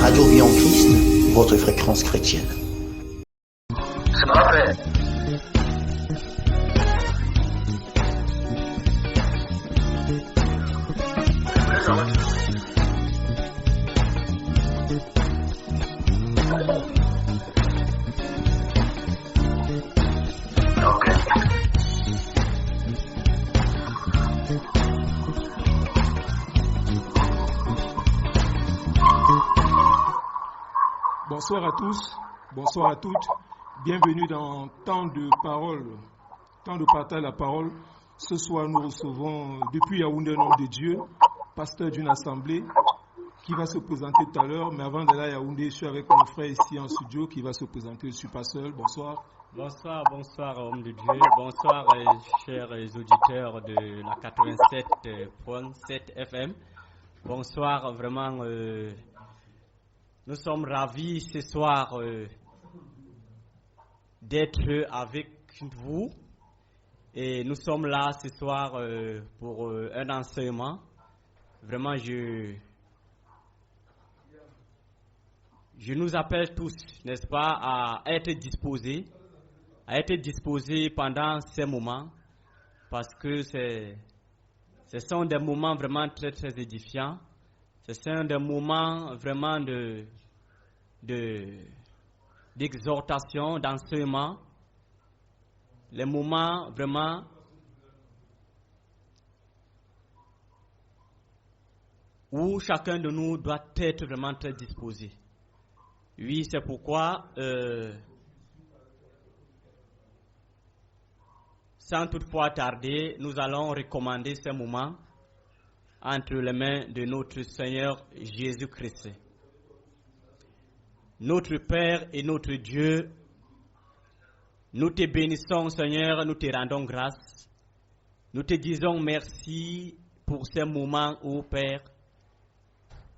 Radio Vie en Christ, votre fréquence chrétienne. C'est mon frère. Bonsoir à tous, bonsoir à toutes. Bienvenue dans Temps de parole, temps de partage de la parole. Ce soir, nous recevons depuis Yaoundé un homme de Dieu, pasteur d'une assemblée, qui va se présenter tout à l'heure. Mais avant d'aller à Yaoundé, je suis avec mon frère ici en studio qui va se présenter. Je ne suis pas seul. Bonsoir. Bonsoir, homme de Dieu. Bonsoir, chers auditeurs de la 87.7 FM. Bonsoir, vraiment. Nous sommes ravis ce soir d'être avec vous. Et nous sommes là ce soir pour un enseignement. Vraiment, je nous appelle tous, n'est-ce pas, à être disposés pendant ces moments, parce que ce sont des moments vraiment très, très édifiants. Ce sont des moments vraiment d'exhortation, d'enseignement. Les moments vraiment où chacun de nous doit être vraiment très disposé. Oui, c'est pourquoi, sans toutefois tarder, nous allons recommander ces moments entre les mains de notre Seigneur Jésus-Christ. Notre Père et notre Dieu, nous te bénissons, Seigneur, nous te rendons grâce. Nous te disons merci pour ces moments, ô Père.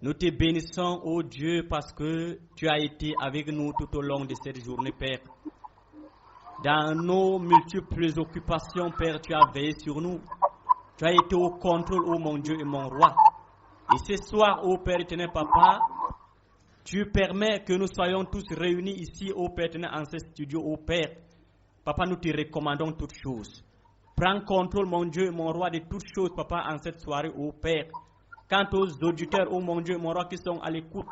Nous te bénissons, ô Dieu, parce que tu as été avec nous tout au long de cette journée, Père. Dans nos multiples occupations, Père, tu as veillé sur nous. Tu as été au contrôle, ô mon Dieu et mon roi. Et ce soir, ô Père éternel, Papa, tu permets que nous soyons tous réunis ici, ô Père éternel, en ce studio, ô Père. Papa, nous te recommandons toutes choses. Prends contrôle, mon Dieu et mon roi, de toutes choses, Papa, en cette soirée, ô Père. Quant aux auditeurs, ô mon Dieu et mon roi, qui sont à l'écoute,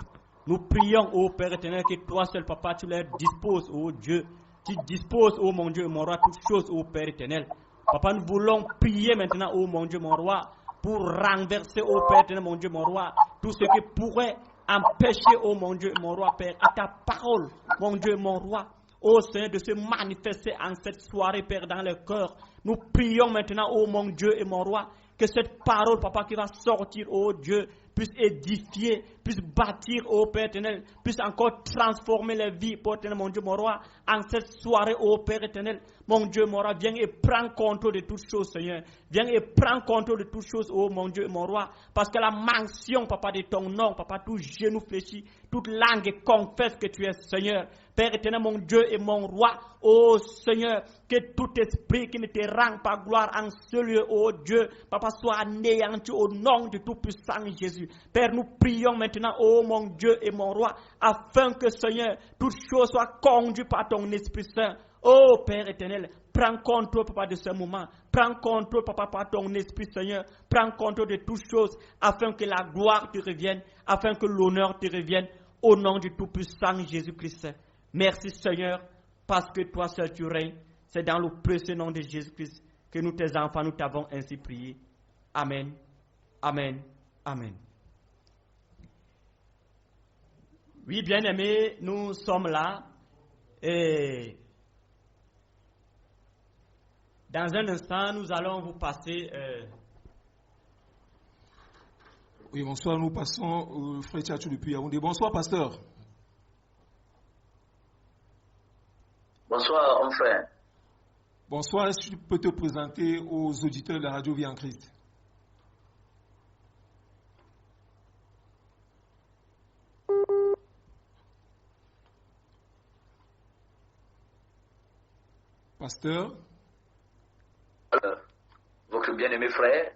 nous prions, ô Père éternel, que toi seul, Papa, tu leur disposes, ô Dieu. Tu disposes, ô mon Dieu et mon roi, toutes choses, ô Père éternel. Papa, nous voulons prier maintenant, ô mon Dieu, mon roi, pour renverser, ô Père éternel, mon Dieu, mon roi, tout ce qui pourrait empêcher, ô mon Dieu, mon roi, Père, à ta parole, mon Dieu, mon roi, ô Seigneur, de se manifester en cette soirée, Père, dans le cœur. Nous prions maintenant, ô mon Dieu et mon roi, que cette parole, Papa, qui va sortir, ô Dieu, puisse édifier, puisse bâtir, ô Père éternel, puisse encore transformer les vies, Père éternel, mon Dieu, mon roi, en cette soirée, ô Père éternel, mon Dieu, mon roi, viens et prends contrôle de toutes choses, Seigneur. Viens et prends contrôle de toutes choses, ô mon Dieu, mon roi, parce que la mention, Papa, de ton nom, Papa, tout genou fléchi, toute langue confesse que tu es Seigneur. Père éternel, mon Dieu et mon roi, ô Seigneur, que tout esprit qui ne te rend pas gloire en ce lieu, ô Dieu, Papa, soit anéanti au nom de tout-puissant Jésus. Père, nous prions maintenant, ô mon Dieu et mon roi, afin que, Seigneur, toute chose soit conduite par ton Esprit Saint. Ô Père éternel, prends contrôle, Papa, de ce moment. Prends contrôle, Papa, par ton Esprit, Seigneur. Prends contrôle de toutes choses, afin que la gloire te revienne, afin que l'honneur te revienne, au nom du tout-puissant Jésus-Christ. Merci, Seigneur, parce que toi seul tu règnes. C'est dans le précieux nom de Jésus-Christ que nous, tes enfants, nous t'avons ainsi prié. Amen, amen, amen. Oui, bien-aimés, nous sommes là. Et dans un instant, nous allons vous passer... Oui, bonsoir, nous passons au frère Tchatchou depuis Yaoundé. Bonsoir, pasteur. Bonsoir, mon frère. Bonsoir, est-ce que tu peux te présenter aux auditeurs de la radio Vie en Christ? Pasteur. Votre bien-aimé frère,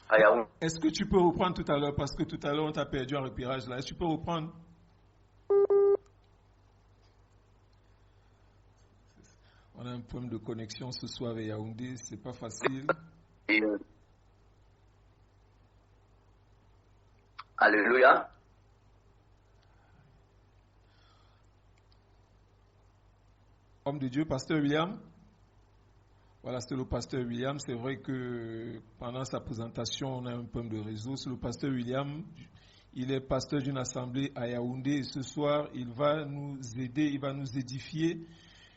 à Yaoundé. Est-ce que tu peux reprendre tout à l'heure, parce que tout à l'heure on t'a perdu en repérage là. Est-ce que tu peux reprendre? On a un problème de connexion ce soir avec Yaoundé, c'est pas facile. Et, alléluia. Homme de Dieu, pasteur William. Voilà, c'est le pasteur William. C'est vrai que pendant sa présentation, on a un problème de réseau. C'est le pasteur William. Il est pasteur d'une assemblée à Yaoundé. Et ce soir, il va nous aider, il va nous édifier.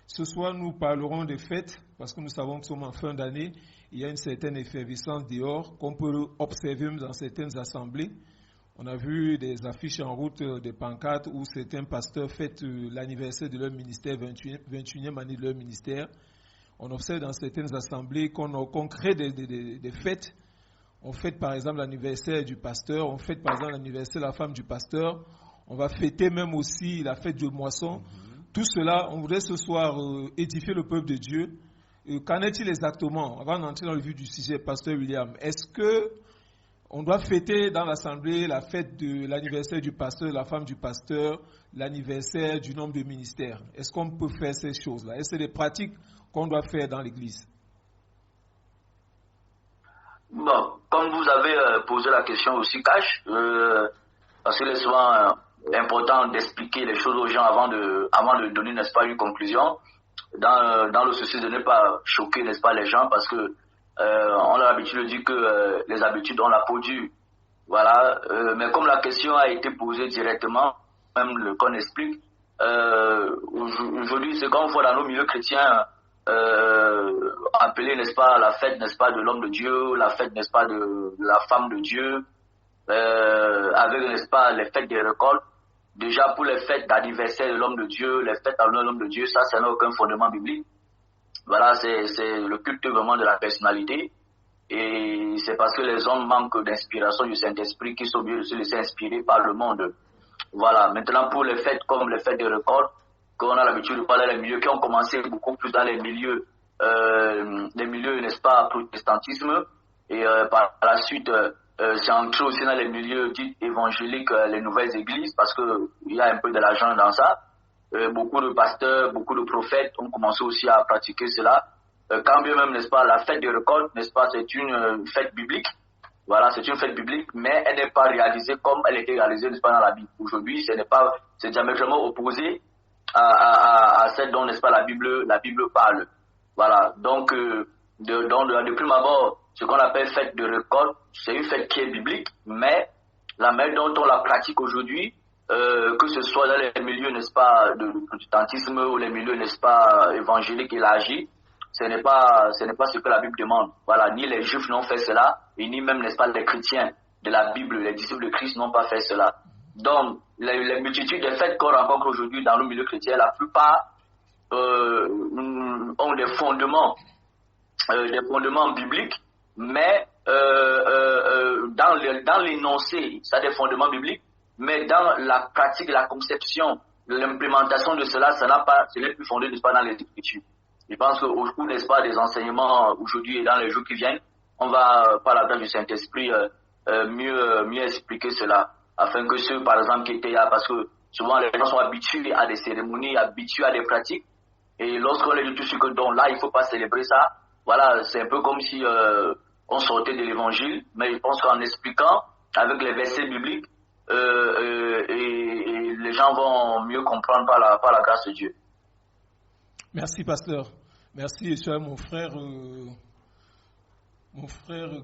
Ce soir, nous parlerons des fêtes, parce que nous savons que nous sommes en fin d'année. Il y a une certaine effervescence dehors qu'on peut observer dans certaines assemblées. On a vu des affiches en route, des pancartes où certains pasteurs fêtent l'anniversaire de leur ministère, 21e année de leur ministère. On observe dans certaines assemblées qu'on crée des fêtes. On fête par exemple l'anniversaire du pasteur, on fête par exemple l'anniversaire de la femme du pasteur. On va fêter même aussi la fête de moisson. Tout cela, on voudrait ce soir édifier le peuple de Dieu. Qu'en est-il exactement? Avant d'entrer dans le vif du sujet, pasteur William, est-ce que on doit fêter dans l'assemblée la fête de l'anniversaire du pasteur, la femme du pasteur, l'anniversaire du nombre de ministères? Est-ce qu'on peut faire ces choses-là? Est-ce que c'est des pratiques qu'on doit faire dans l'Église? Bon, comme vous avez posé la question aussi, Cash, parce qu'il est souvent important d'expliquer les choses aux gens avant de donner, n'est-ce pas, une conclusion, dans le souci de ne pas choquer, n'est-ce pas, les gens, parce que on a l'habitude de dire que les habitudes ont la peau dure. Voilà. Mais comme la question a été posée directement, même qu'on explique, aujourd'hui, c'est qu'on voit dans nos milieux chrétiens appeler, n'est-ce pas, la fête, n'est-ce pas, de l'homme de Dieu, la fête, n'est-ce pas, de la femme de Dieu, avec, n'est-ce pas, les fêtes des récoltes. Déjà, pour les fêtes d'anniversaire de l'homme de Dieu, les fêtes à l'honneur de l'homme de Dieu, ça n'a aucun fondement biblique. Voilà, c'est le culte vraiment de la personnalité. Et c'est parce que les hommes manquent d'inspiration du Saint-Esprit qu'ils sont obligés de se laisser inspirer par le monde. Voilà, maintenant pour les fêtes comme les fêtes de récolte, qu'on a l'habitude de parler dans les milieux qui ont commencé beaucoup plus dans les milieux, n'est-ce pas, protestantisme. Et par la suite, c'est entré aussi dans les milieux dits évangéliques, les nouvelles églises, parce qu'il y a un peu de l'argent dans ça. Beaucoup de pasteurs, beaucoup de prophètes ont commencé aussi à pratiquer cela. Quand bien même, n'est-ce pas, la fête de récolte, n'est-ce pas, c'est une fête biblique. Voilà, c'est une fête biblique, mais elle n'est pas réalisée comme elle était réalisée, n'est-ce pas, dans la Bible. Aujourd'hui, c'est diamétralement opposé à celle dont, n'est-ce pas, la Bible parle. Voilà, donc, de prime abord, ce qu'on appelle fête de récolte, c'est une fête qui est biblique, mais la manière dont on la pratique aujourd'hui, que ce soit dans les milieux, n'est-ce pas, de protestantisme ou les milieux, n'est-ce pas, évangéliques élargis, ce n'est pas ce que la Bible demande. Voilà, ni les Juifs n'ont fait cela, et ni même, n'est-ce pas, les chrétiens de la Bible, les disciples de Christ n'ont pas fait cela. Donc, les multitudes de fêtes qu'on rencontre aujourd'hui dans le milieu chrétien, la plupart ont des fondements bibliques, mais dans l'énoncé, ça a des fondements bibliques, mais dans la pratique, la conception, l'implémentation de cela, ce n'est plus fondé, n'est-ce pas, dans les Écritures. Je pense qu'au cours, n'est-ce pas, des enseignements aujourd'hui et dans les jours qui viennent, on va, par la grâce du Saint-Esprit, mieux expliquer cela, afin que ceux, par exemple, qui étaient là, parce que souvent les gens sont habitués à des cérémonies, habitués à des pratiques, et lorsqu'on leur dit tout ce que donc là, il ne faut pas célébrer ça, voilà, c'est un peu comme si on sortait de l'évangile, mais je pense qu'en expliquant avec les versets bibliques, et les gens vont mieux comprendre par la grâce de Dieu. Merci, pasteur. Merci, et cher mon frère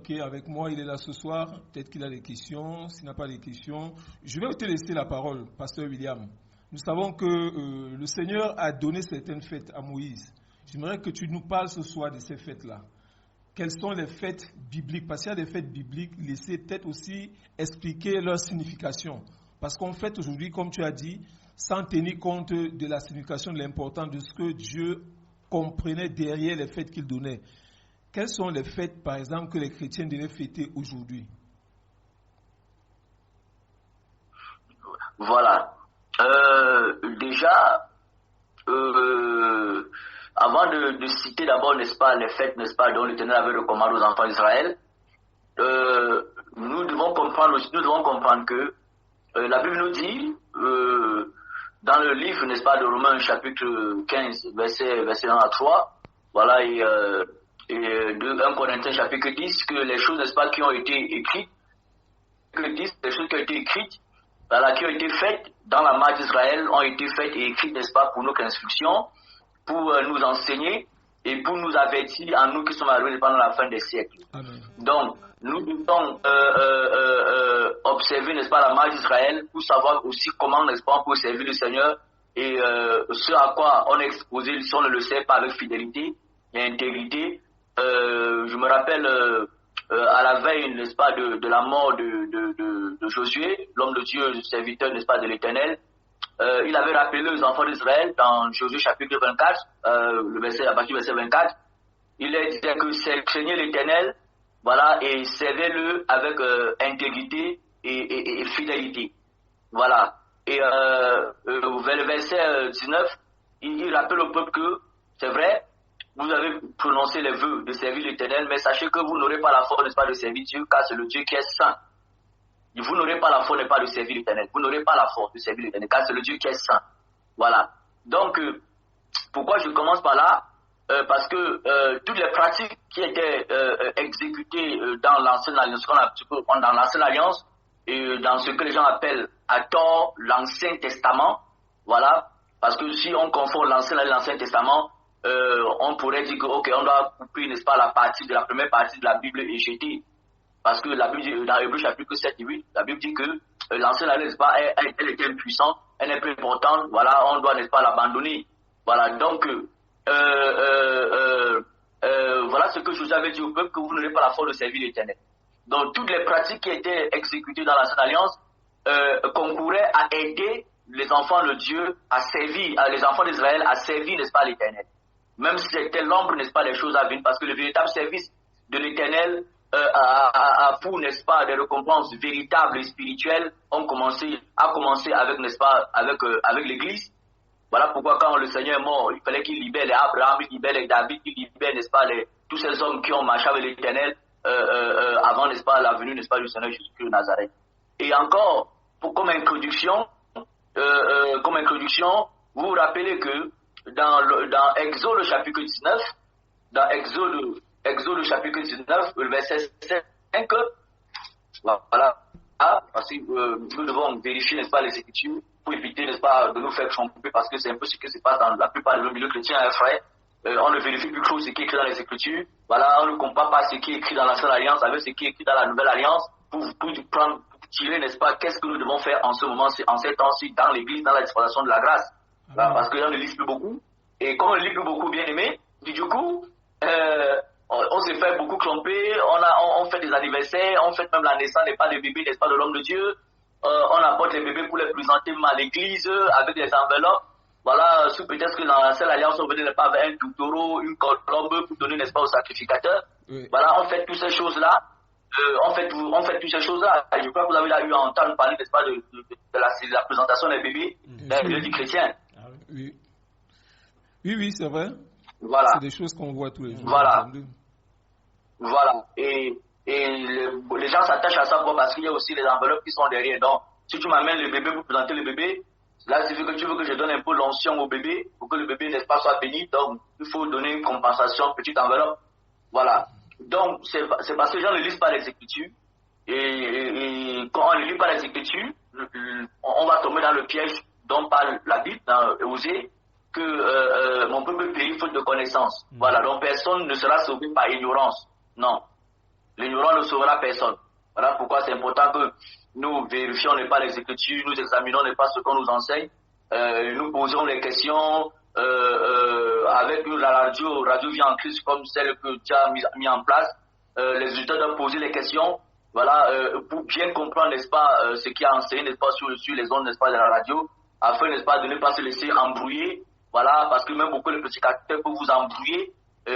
qui est avec moi, il est là ce soir. Peut-être qu'il a des questions. S'il n'a pas de questions, je vais te laisser la parole, pasteur William. Nous savons que le Seigneur a donné certaines fêtes à Moïse. J'aimerais que tu nous parles ce soir de ces fêtes-là. Quelles sont les fêtes bibliques? Parce qu'il y a des fêtes bibliques, laissez peut-être aussi expliquer leur signification. Parce qu'on fête aujourd'hui, comme tu as dit, sans tenir compte de la signification, de l'importance de ce que Dieu comprenait derrière les fêtes qu'il donnait. Quelles sont les fêtes, par exemple, que les chrétiens devaient fêter aujourd'hui? Voilà. Déjà, avant de citer d'abord, n'est-ce pas, les fêtes, n'est-ce pas, dont l'Éternel avait recommandé aux enfants d'Israël, nous devons comprendre que la Bible nous dit, dans le livre, n'est-ce pas, de Romains, chapitre 15, verset 1 à 3, voilà, et de 1 Corinthiens, chapitre 10, que les choses, n'est-ce pas, qui ont été écrites, les choses qui ont été écrites, voilà, qui ont été faites dans la marche d'Israël, ont été faites et écrites, n'est-ce pas, pour notre instruction, pour nous enseigner et pour nous avertir à nous qui sommes arrivés pendant la fin des siècles. Amen. Donc, nous devons observer, n'est-ce pas, la marche d'Israël pour savoir aussi comment, n'est-ce pas, on peut servir le Seigneur et ce à quoi on est exposé, si on ne le sait pas avec fidélité et intégrité. Je me rappelle à la veille, n'est-ce pas, de la mort de Josué, l'homme de Dieu, le serviteur, n'est-ce pas, de l'Éternel. Il avait rappelé aux enfants d'Israël dans Josué chapitre 24, à partir du verset 24, il disait que craignez l'Éternel, voilà, et servez-le avec intégrité et fidélité. Voilà. Et vers le verset 19, il rappelle au peuple que c'est vrai, vous avez prononcé les vœux de servir l'Éternel, mais sachez que vous n'aurez pas la force, n'est-ce pas, de servir Dieu, car c'est le Dieu qui est saint. Vous n'aurez pas la force, n'est-ce pas, de servir l'Éternel. Vous n'aurez pas la force de servir l'Éternel, car c'est le Dieu qui est saint. Voilà. Donc, pourquoi je commence par là? Parce que toutes les pratiques qui étaient exécutées dans l'ancienne alliance, dans l'ancienne alliance, et dans ce que les gens appellent à tort l'Ancien Testament, voilà, parce que si on confond l'ancien et l'Ancien Testament, on pourrait dire que, ok, on doit couper, n'est-ce pas, la première partie de la Bible et jeter. Parce que la Bible, dans Hébreux chapitre 7 et 8, la Bible dit que l'ancienne alliance, n'est-ce pas, elle était impuissante, elle est plus importante, voilà, on doit, n'est-ce pas, l'abandonner. Voilà, donc, voilà ce que je vous avais dit au peuple, que vous n'aurez pas la force de servir l'Éternel. Donc, toutes les pratiques qui étaient exécutées dans l'ancienne alliance concouraient à aider les enfants de Dieu à servir, les enfants d'Israël à servir, n'est-ce pas, l'Éternel. Même si c'était l'ombre, n'est-ce pas, des choses à venir, parce que le véritable service de l'Éternel pour, n'est-ce pas, des récompenses véritables et spirituelles a commencé avec, n'est-ce pas, avec l'Église. Voilà pourquoi quand le Seigneur est mort, il fallait qu'il libère les Abraham, il libère les David, il libère, n'est-ce pas, tous ces hommes qui ont marché avec l'Éternel avant, n'est-ce pas, la venue, n'est-ce pas, du Seigneur Jésus-Christ de Nazareth. Et encore, comme introduction, vous vous rappelez que dans Exode chapitre 19, dans Exode chapitre 19, le verset 5, voilà, parce que nous devons vérifier, n'est-ce pas, les Écritures pour éviter, n'est-ce pas, de nous faire tromper, parce que c'est un peu ce qui se passe dans la plupart de nos milieux chrétiens, hein, frère. On ne vérifie plus trop ce qui est écrit dans les Écritures. Voilà, on ne compare pas ce qui est écrit dans l'Ancienne Alliance avec ce qui est écrit dans la Nouvelle Alliance pour tirer, n'est-ce pas, qu'est-ce que nous devons faire en ce moment, en ces temps-ci, dans l'Église, dans la dispensation de la grâce. Voilà, parce que là, on ne lit plus beaucoup. Et comme on ne lit plus beaucoup, bien aimé, du coup, on se fait beaucoup tromper, on fait des anniversaires, on fait même la naissance, n'est pas des bébés, n'est-ce pas, de l'homme de Dieu. On apporte les bébés pour les présenter à l'église avec des enveloppes. Voilà, sous peut-être que dans la seule alliance, on venait pas avec un taureau, une colombe pour donner, n'est-ce pas, au sacrificateur. Oui. Voilà, on fait toutes ces choses-là. On fait toutes ces choses-là. Je crois que vous avez eu à entendre parler, n'est-ce pas, de la présentation des bébés dans les milieux du chrétien. Oui. Oui, c'est vrai. Voilà. C'est des choses qu'on voit tous les jours. Voilà. Voilà. Et les gens s'attachent à ça parce qu'il y a aussi les enveloppes qui sont derrière. Donc, si tu m'amènes le bébé pour présenter le bébé, là, tu veux que je donne un peu l'onction au bébé pour que le bébé, n'est-ce pas, soit béni. Donc, il faut donner une compensation, petite enveloppe. Voilà. Donc, c'est parce que les gens ne lisent pas les Écritures. Et quand on ne lit pas les Écritures, on va tomber dans le piège dont parle la Bible, dans Osée, que mon peuple périt faute de connaissance. Voilà. Donc, personne ne sera sauvé par ignorance. Non. L'ignorant ne sauvera personne. Voilà pourquoi c'est important que nous vérifions n'est pas les Écritures, nous examinons n'est pas ce qu'on nous enseigne, nous posons les questions avec la radio Vie en Christ comme celle que tu as mis en place. Les auditeurs doivent poser les questions, voilà, pour bien comprendre, n'est-ce pas, ce qui est enseigné, n'est-ce pas, sur les ondes, n'est-ce pas, de la radio, afin, n'est-ce pas, de ne pas se laisser embrouiller, voilà, parce que même beaucoup de prédicateurs peuvent vous embrouiller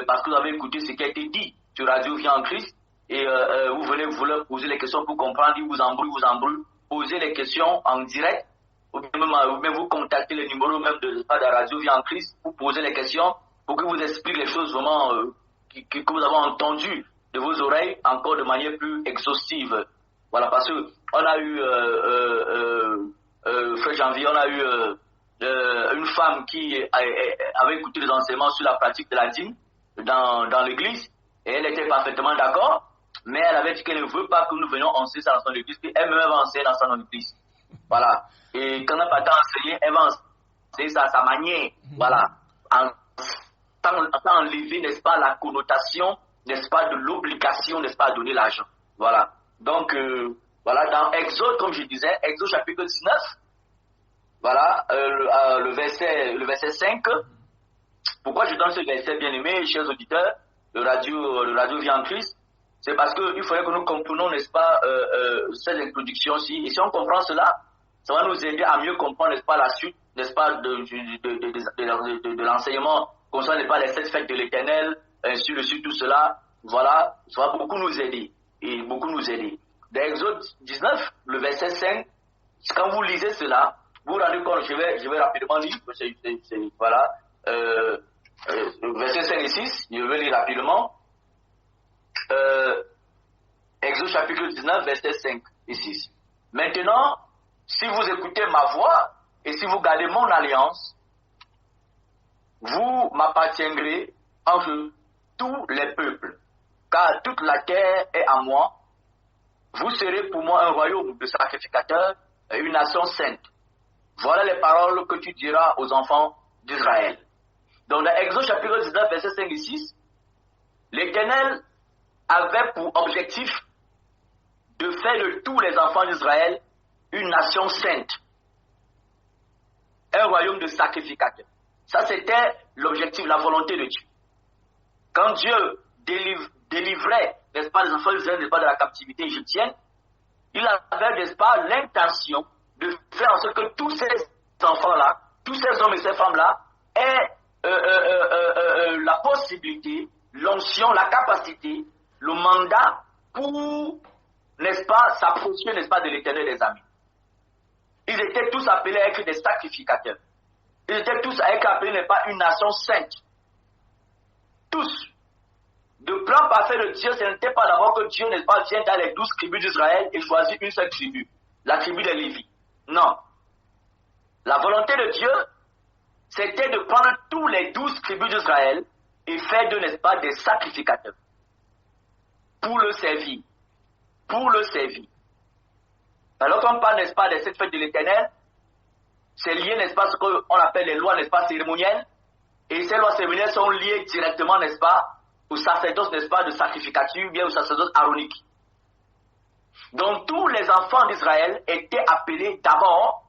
parce que vous avez écouté ce qui a été dit sur Radio Vie en Christ. Et vous venez vous leur poser les questions pour comprendre, ils vous embrouillent. Posez les questions en direct, ou même vous contactez les numéros même de la radio Vie en Christ pour poser les questions, pour que vous expliquez les choses vraiment que vous avez entendues de vos oreilles encore de manière plus exhaustive. Voilà, parce que on a eu, fin janvier, on a eu une femme qui avait écouté les enseignements sur la pratique de la dîme dans l'église, et elle était parfaitement d'accord, mais elle avait dit qu'elle ne veut pas que nous venions enseigner ça dans son église, puis elle-même va enseigner dans son église. Voilà. Et quand elle n'a pas enseigné, elle va enseigner ça à sa manière. Voilà. Sans enlever, n'est-ce pas, la connotation, n'est-ce pas, de l'obligation, n'est-ce pas, à donner l'argent. Voilà. Donc, voilà, dans Exode, comme je disais, Exode chapitre 19, voilà, le verset 5. Pourquoi je donne ce verset, bien aimé, chers auditeurs, le radio Vie en Christ? C'est parce qu'il faudrait que nous comprenions, n'est-ce pas, cette introduction-ci. Et si on comprend cela, ça va nous aider à mieux comprendre, n'est-ce pas, la suite, n'est-ce pas, de l'enseignement concernant, n'est-ce pas, les 7 fêtes de l'Éternel, ainsi de suite, tout cela. Voilà, ça va beaucoup nous aider. Et beaucoup nous aider. Dans Exode 19, le verset 5, quand vous lisez cela, vous vous rendez compte, je vais rapidement lire, voilà, verset 5 et 6, je vais lire rapidement. Exode chapitre 19, verset 5 et 6. Maintenant, si vous écoutez ma voix et si vous gardez mon alliance, vous m'appartiendrez entre tous les peuples, car toute la terre est à moi. Vous serez pour moi un royaume de sacrificateurs et une nation sainte. Voilà les paroles que tu diras aux enfants d'Israël. Donc dans Exode chapitre 19, verset 5 et 6, l'Éternel avait pour objectif de faire de tous les enfants d'Israël une nation sainte, un royaume de sacrificateurs. Ça, c'était l'objectif, la volonté de Dieu. Quand Dieu délivrait, n'est-ce pas, les enfants d'Israël, n'est-ce pas, de la captivité égyptienne, il avait, n'est-ce pas, l'intention de faire en sorte que tous ces enfants-là, tous ces hommes et ces femmes-là aient la possibilité, l'onction, la capacité, le mandat pour, n'est-ce pas, s'approcher, n'est-ce pas, de l'Éternel des amis. Ils étaient tous appelés à être des sacrificateurs. Ils étaient tous appelés, n'est-ce pas, une nation sainte. Tous. Le plan parfait de Dieu, ce n'était pas d'abord que Dieu, n'est-ce pas, vienne dans les 12 tribus d'Israël et choisit une seule tribu, la tribu des Lévites. Non. La volonté de Dieu, c'était de prendre tous les 12 tribus d'Israël et faire d'eux, n'est-ce pas, des sacrificateurs. Pour le servir. Pour le servir. Alors qu'on parle, n'est-ce pas, de cette fête de l'Éternel, c'est lié, n'est-ce pas, ce qu'on appelle les lois, n'est-ce pas, cérémonielles. Et ces lois cérémonielles sont liées directement, n'est-ce pas, au sacerdoce, n'est-ce pas, de sacrificature, bien au sacerdoce aronique. Donc tous les enfants d'Israël étaient appelés d'abord,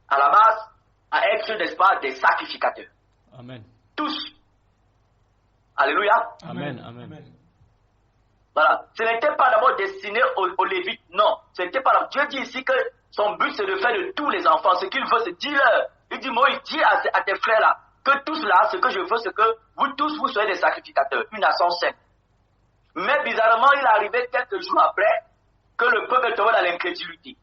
à la base, à être, n'est-ce pas, des sacrificateurs. Amen. Tous. Alléluia. Amen. Amen. Voilà. Ce n'était pas d'abord destiné aux Lévites, non. Ce n'était pas là. Dieu dit ici que son but c'est de faire de tous les enfants. Ce qu'il veut, c'est dire-leur. Il dit, Moïse, dis à tes frères là, que tous là, ce que je veux, c'est que vous tous, vous soyez des sacrificateurs, une nation sainte. Mais bizarrement, il arrivait quelques jours après que le peuple tombait dans l'incrédulité.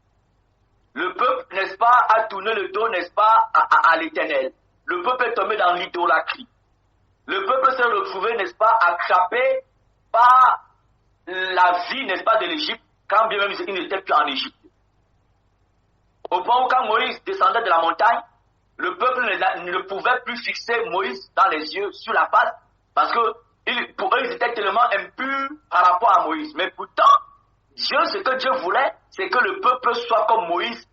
Le peuple, n'est-ce pas, a tourné le dos, n'est-ce pas, à l'Éternel. Le peuple est tombé dans l'idolâtrie. Le peuple s'est retrouvé, n'est-ce pas, attrapé par la vie, n'est-ce pas, de l'Égypte, quand bien même il n'était plus en Égypte. Au point où quand Moïse descendait de la montagne, le peuple ne pouvait plus fixer Moïse dans les yeux, sur la face, parce que pour eux, ils étaient tellement impurs par rapport à Moïse. Mais pourtant, Dieu, ce que Dieu voulait, c'est que le peuple soit comme Moïse,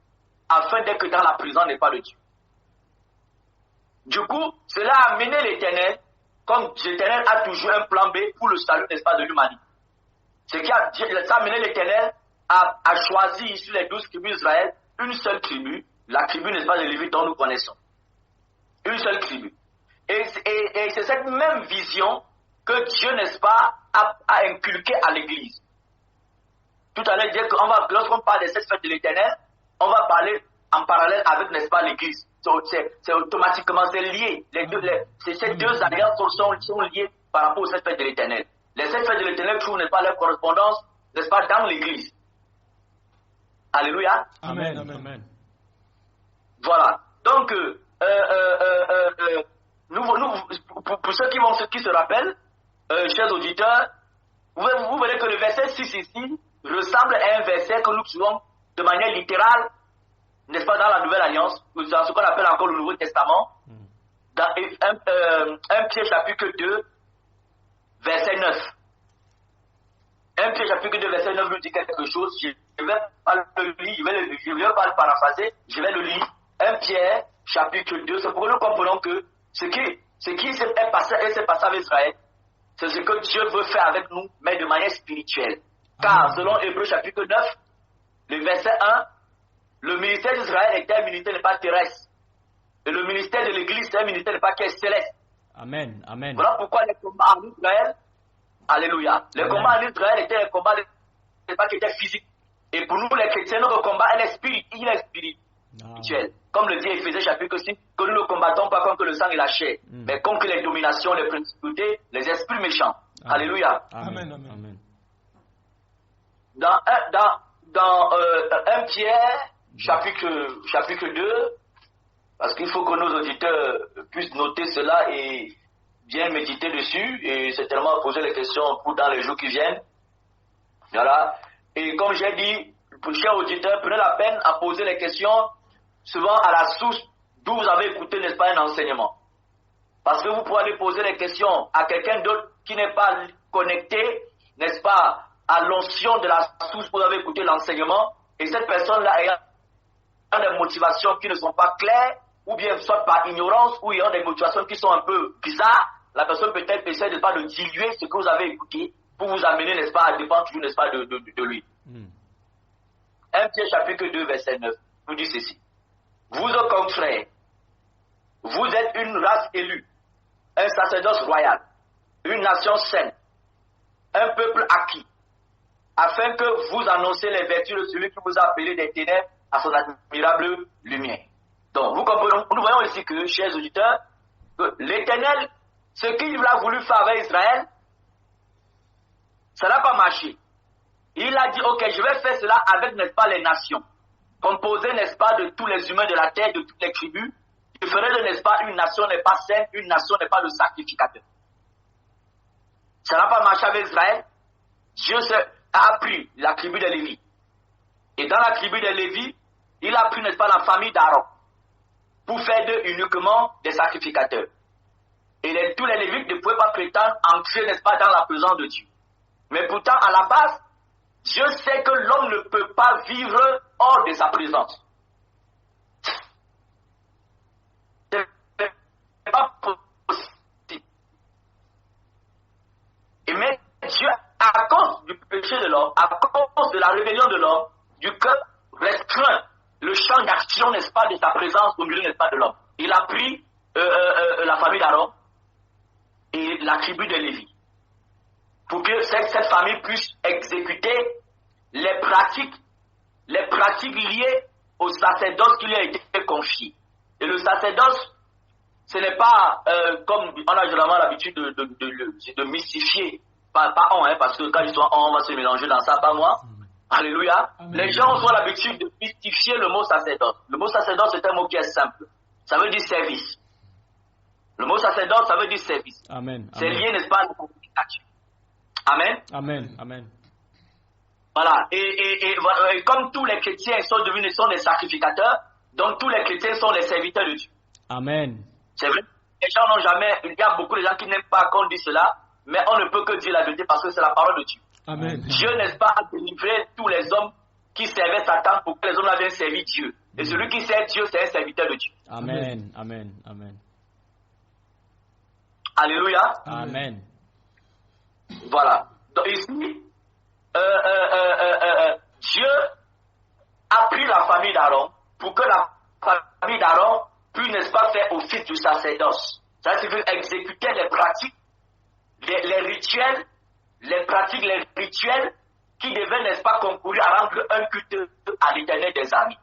afin d'être dans la prison n'est pas de Dieu. Du coup, cela a amené l'Éternel, comme l'Éternel a toujours un plan B pour le salut, n'est-ce pas, de l'humanité. Ça a amené l'Éternel à choisir sur les 12 tribus d'Israël une seule tribu, la tribu, n'est-ce pas, de Lévi dont nous connaissons. Une seule tribu. Et c'est cette même vision que Dieu, n'est-ce pas, a inculquée à l'Église. Tout à l'heure, lorsqu'on parle de cette fête de l'Éternel, on va parler en parallèle avec, n'est-ce pas, l'Église. C'est automatiquement, c'est lié. Ces deux alliances sont liées par rapport à cette fête de l'Éternel. Les sept fêtes de l'Éternel trouvent, n'est-ce pas, leur correspondance, n'est-ce pas, dans l'Église. Alléluia. Amen. Amen. Voilà. Donc, pour ceux qui se rappellent, chers auditeurs, Vous verrez que le verset 6 ici ressemble à un verset que nous trouvons de manière littérale, n'est-ce pas, dans la Nouvelle Alliance, dans ce qu'on appelle encore le Nouveau Testament, dans 1 Pierre chapitre 2, verset 9. 1 Pierre chapitre 2, verset 9 nous dit quelque chose. Je ne vais pas le lire, je vais pas le paraphraser, je vais le lire. 1 Pierre chapitre 2, c'est pour que nous comprenons que ce qui s'est passé avec Israël, c'est ce que Dieu veut faire avec nous, mais de manière spirituelle. Car selon Hébreux chapitre 9, le verset 1, le ministère d'Israël était un ministère n'est pas terrestre. Et le ministère de l'Église, c'est un ministère n'est pas qui est céleste. Amen. Amen. Voilà pourquoi les combats en Israël, alléluia, les combats en Israël étaient des combats qui étaient physiques. Et pour nous les chrétiens, notre combat il est spirituel. Comme le dit Éphésiens chapitre 6, que nous ne combattons pas contre le sang et la chair, mais contre les dominations, les principautés, les esprits méchants. Alléluia. Amen. Amen. Dans 1 Pierre chapitre 2, parce qu'il faut que nos auditeurs puissent noter cela et bien méditer dessus et certainement poser les questions pour dans les jours qui viennent. Voilà. Et comme j'ai dit, pour chers auditeurs, prenez la peine à poser les questions souvent à la source d'où vous avez écouté, n'est-ce pas, un enseignement. Parce que vous pouvez aller poser les questions à quelqu'un d'autre qui n'est pas connecté, n'est-ce pas, à l'onction de la source où vous avez écouté l'enseignement, et cette personne-là ayant des motivations qui ne sont pas claires, ou bien soit par ignorance, ou ayant des motivations qui sont un peu bizarres, la personne peut-être essaie de pas de diluer ce que vous avez écouté pour vous amener, n'est-ce pas, à dépendre toujours, n'est-ce pas, de lui. 1 Pierre chapitre 2, verset 9, vous dit ceci. Vous au contraire, vous êtes une race élue, un sacerdoce royal, une nation sainte, un peuple acquis, afin que vous annoncez les vertus de celui qui vous a appelé des ténèbres à son admirable lumière. Donc, nous voyons ici que, chers auditeurs, que l'Éternel, ce qu'il a voulu faire avec Israël, ça n'a pas marché. Il a dit, ok, je vais faire cela avec, n'est-ce pas, les nations, composées, n'est-ce pas, de tous les humains de la terre, de toutes les tribus. Je ferai, n'est-ce pas, une nation n'est pas sainte, une nation n'est pas le sacrificateur. Ça n'a pas marché avec Israël. Dieu a pris la tribu de Lévi. Et dans la tribu de Lévi, il a pris, n'est-ce pas, la famille d'Aaron pour faire d'eux uniquement des sacrificateurs. Et tous les Lévites ne pouvaient pas prétendre entrer, n'est-ce pas, dans la présence de Dieu. Mais pourtant, à la base, Dieu sait que l'homme ne peut pas vivre hors de sa présence. C'est pas possible. Et mais Dieu, à cause du péché de l'homme, à cause de la rébellion de l'homme, du cœur restreint le champ d'action, n'est-ce pas, de sa présence au milieu, n'est-ce pas, de l'homme. Il a pris la famille d'Aaron et la tribu de Lévi pour que cette famille puisse exécuter les pratiques liées au sacerdoce qui lui a été confié. Et le sacerdoce, ce n'est pas comme on a généralement l'habitude de mystifier, pas on, hein, parce que quand ils sont on va se mélanger dans ça, pas moi. Alléluia. Amen. Les gens ont l'habitude de mystifier le mot sacerdoce. Le mot sacerdoce, c'est un mot qui est simple. Ça veut dire service. Le mot sacerdoce, ça veut dire service. Amen. C'est lié, n'est-ce pas, à la sacrification. Amen. Amen. Amen. Voilà. Et comme tous les chrétiens sont devenus des sacrificateurs, donc tous les chrétiens sont les serviteurs de Dieu. Amen. C'est vrai. Les gens n'ont jamais, il y a beaucoup de gens qui n'aiment pas qu'on dise cela, mais on ne peut que dire la vérité parce que c'est la parole de Dieu. Amen. Dieu, n'est-ce pas, a délivré tous les hommes qui servaient Satan pour que les hommes là viennent servir Dieu. Et celui qui sert Dieu, c'est un serviteur de Dieu. Amen. Amen. Amen. Alléluia. Amen. Voilà. Donc ici, Dieu a pris la famille d'Aaron pour que la famille d'Aaron puisse, n'est-ce pas, faire office du sacerdoce. Ça signifie exécuter les pratiques, les rituels, les pratiques, les rituels qui devaient, n'est-ce pas, concourir à rendre un culte à l'Éternel des armées.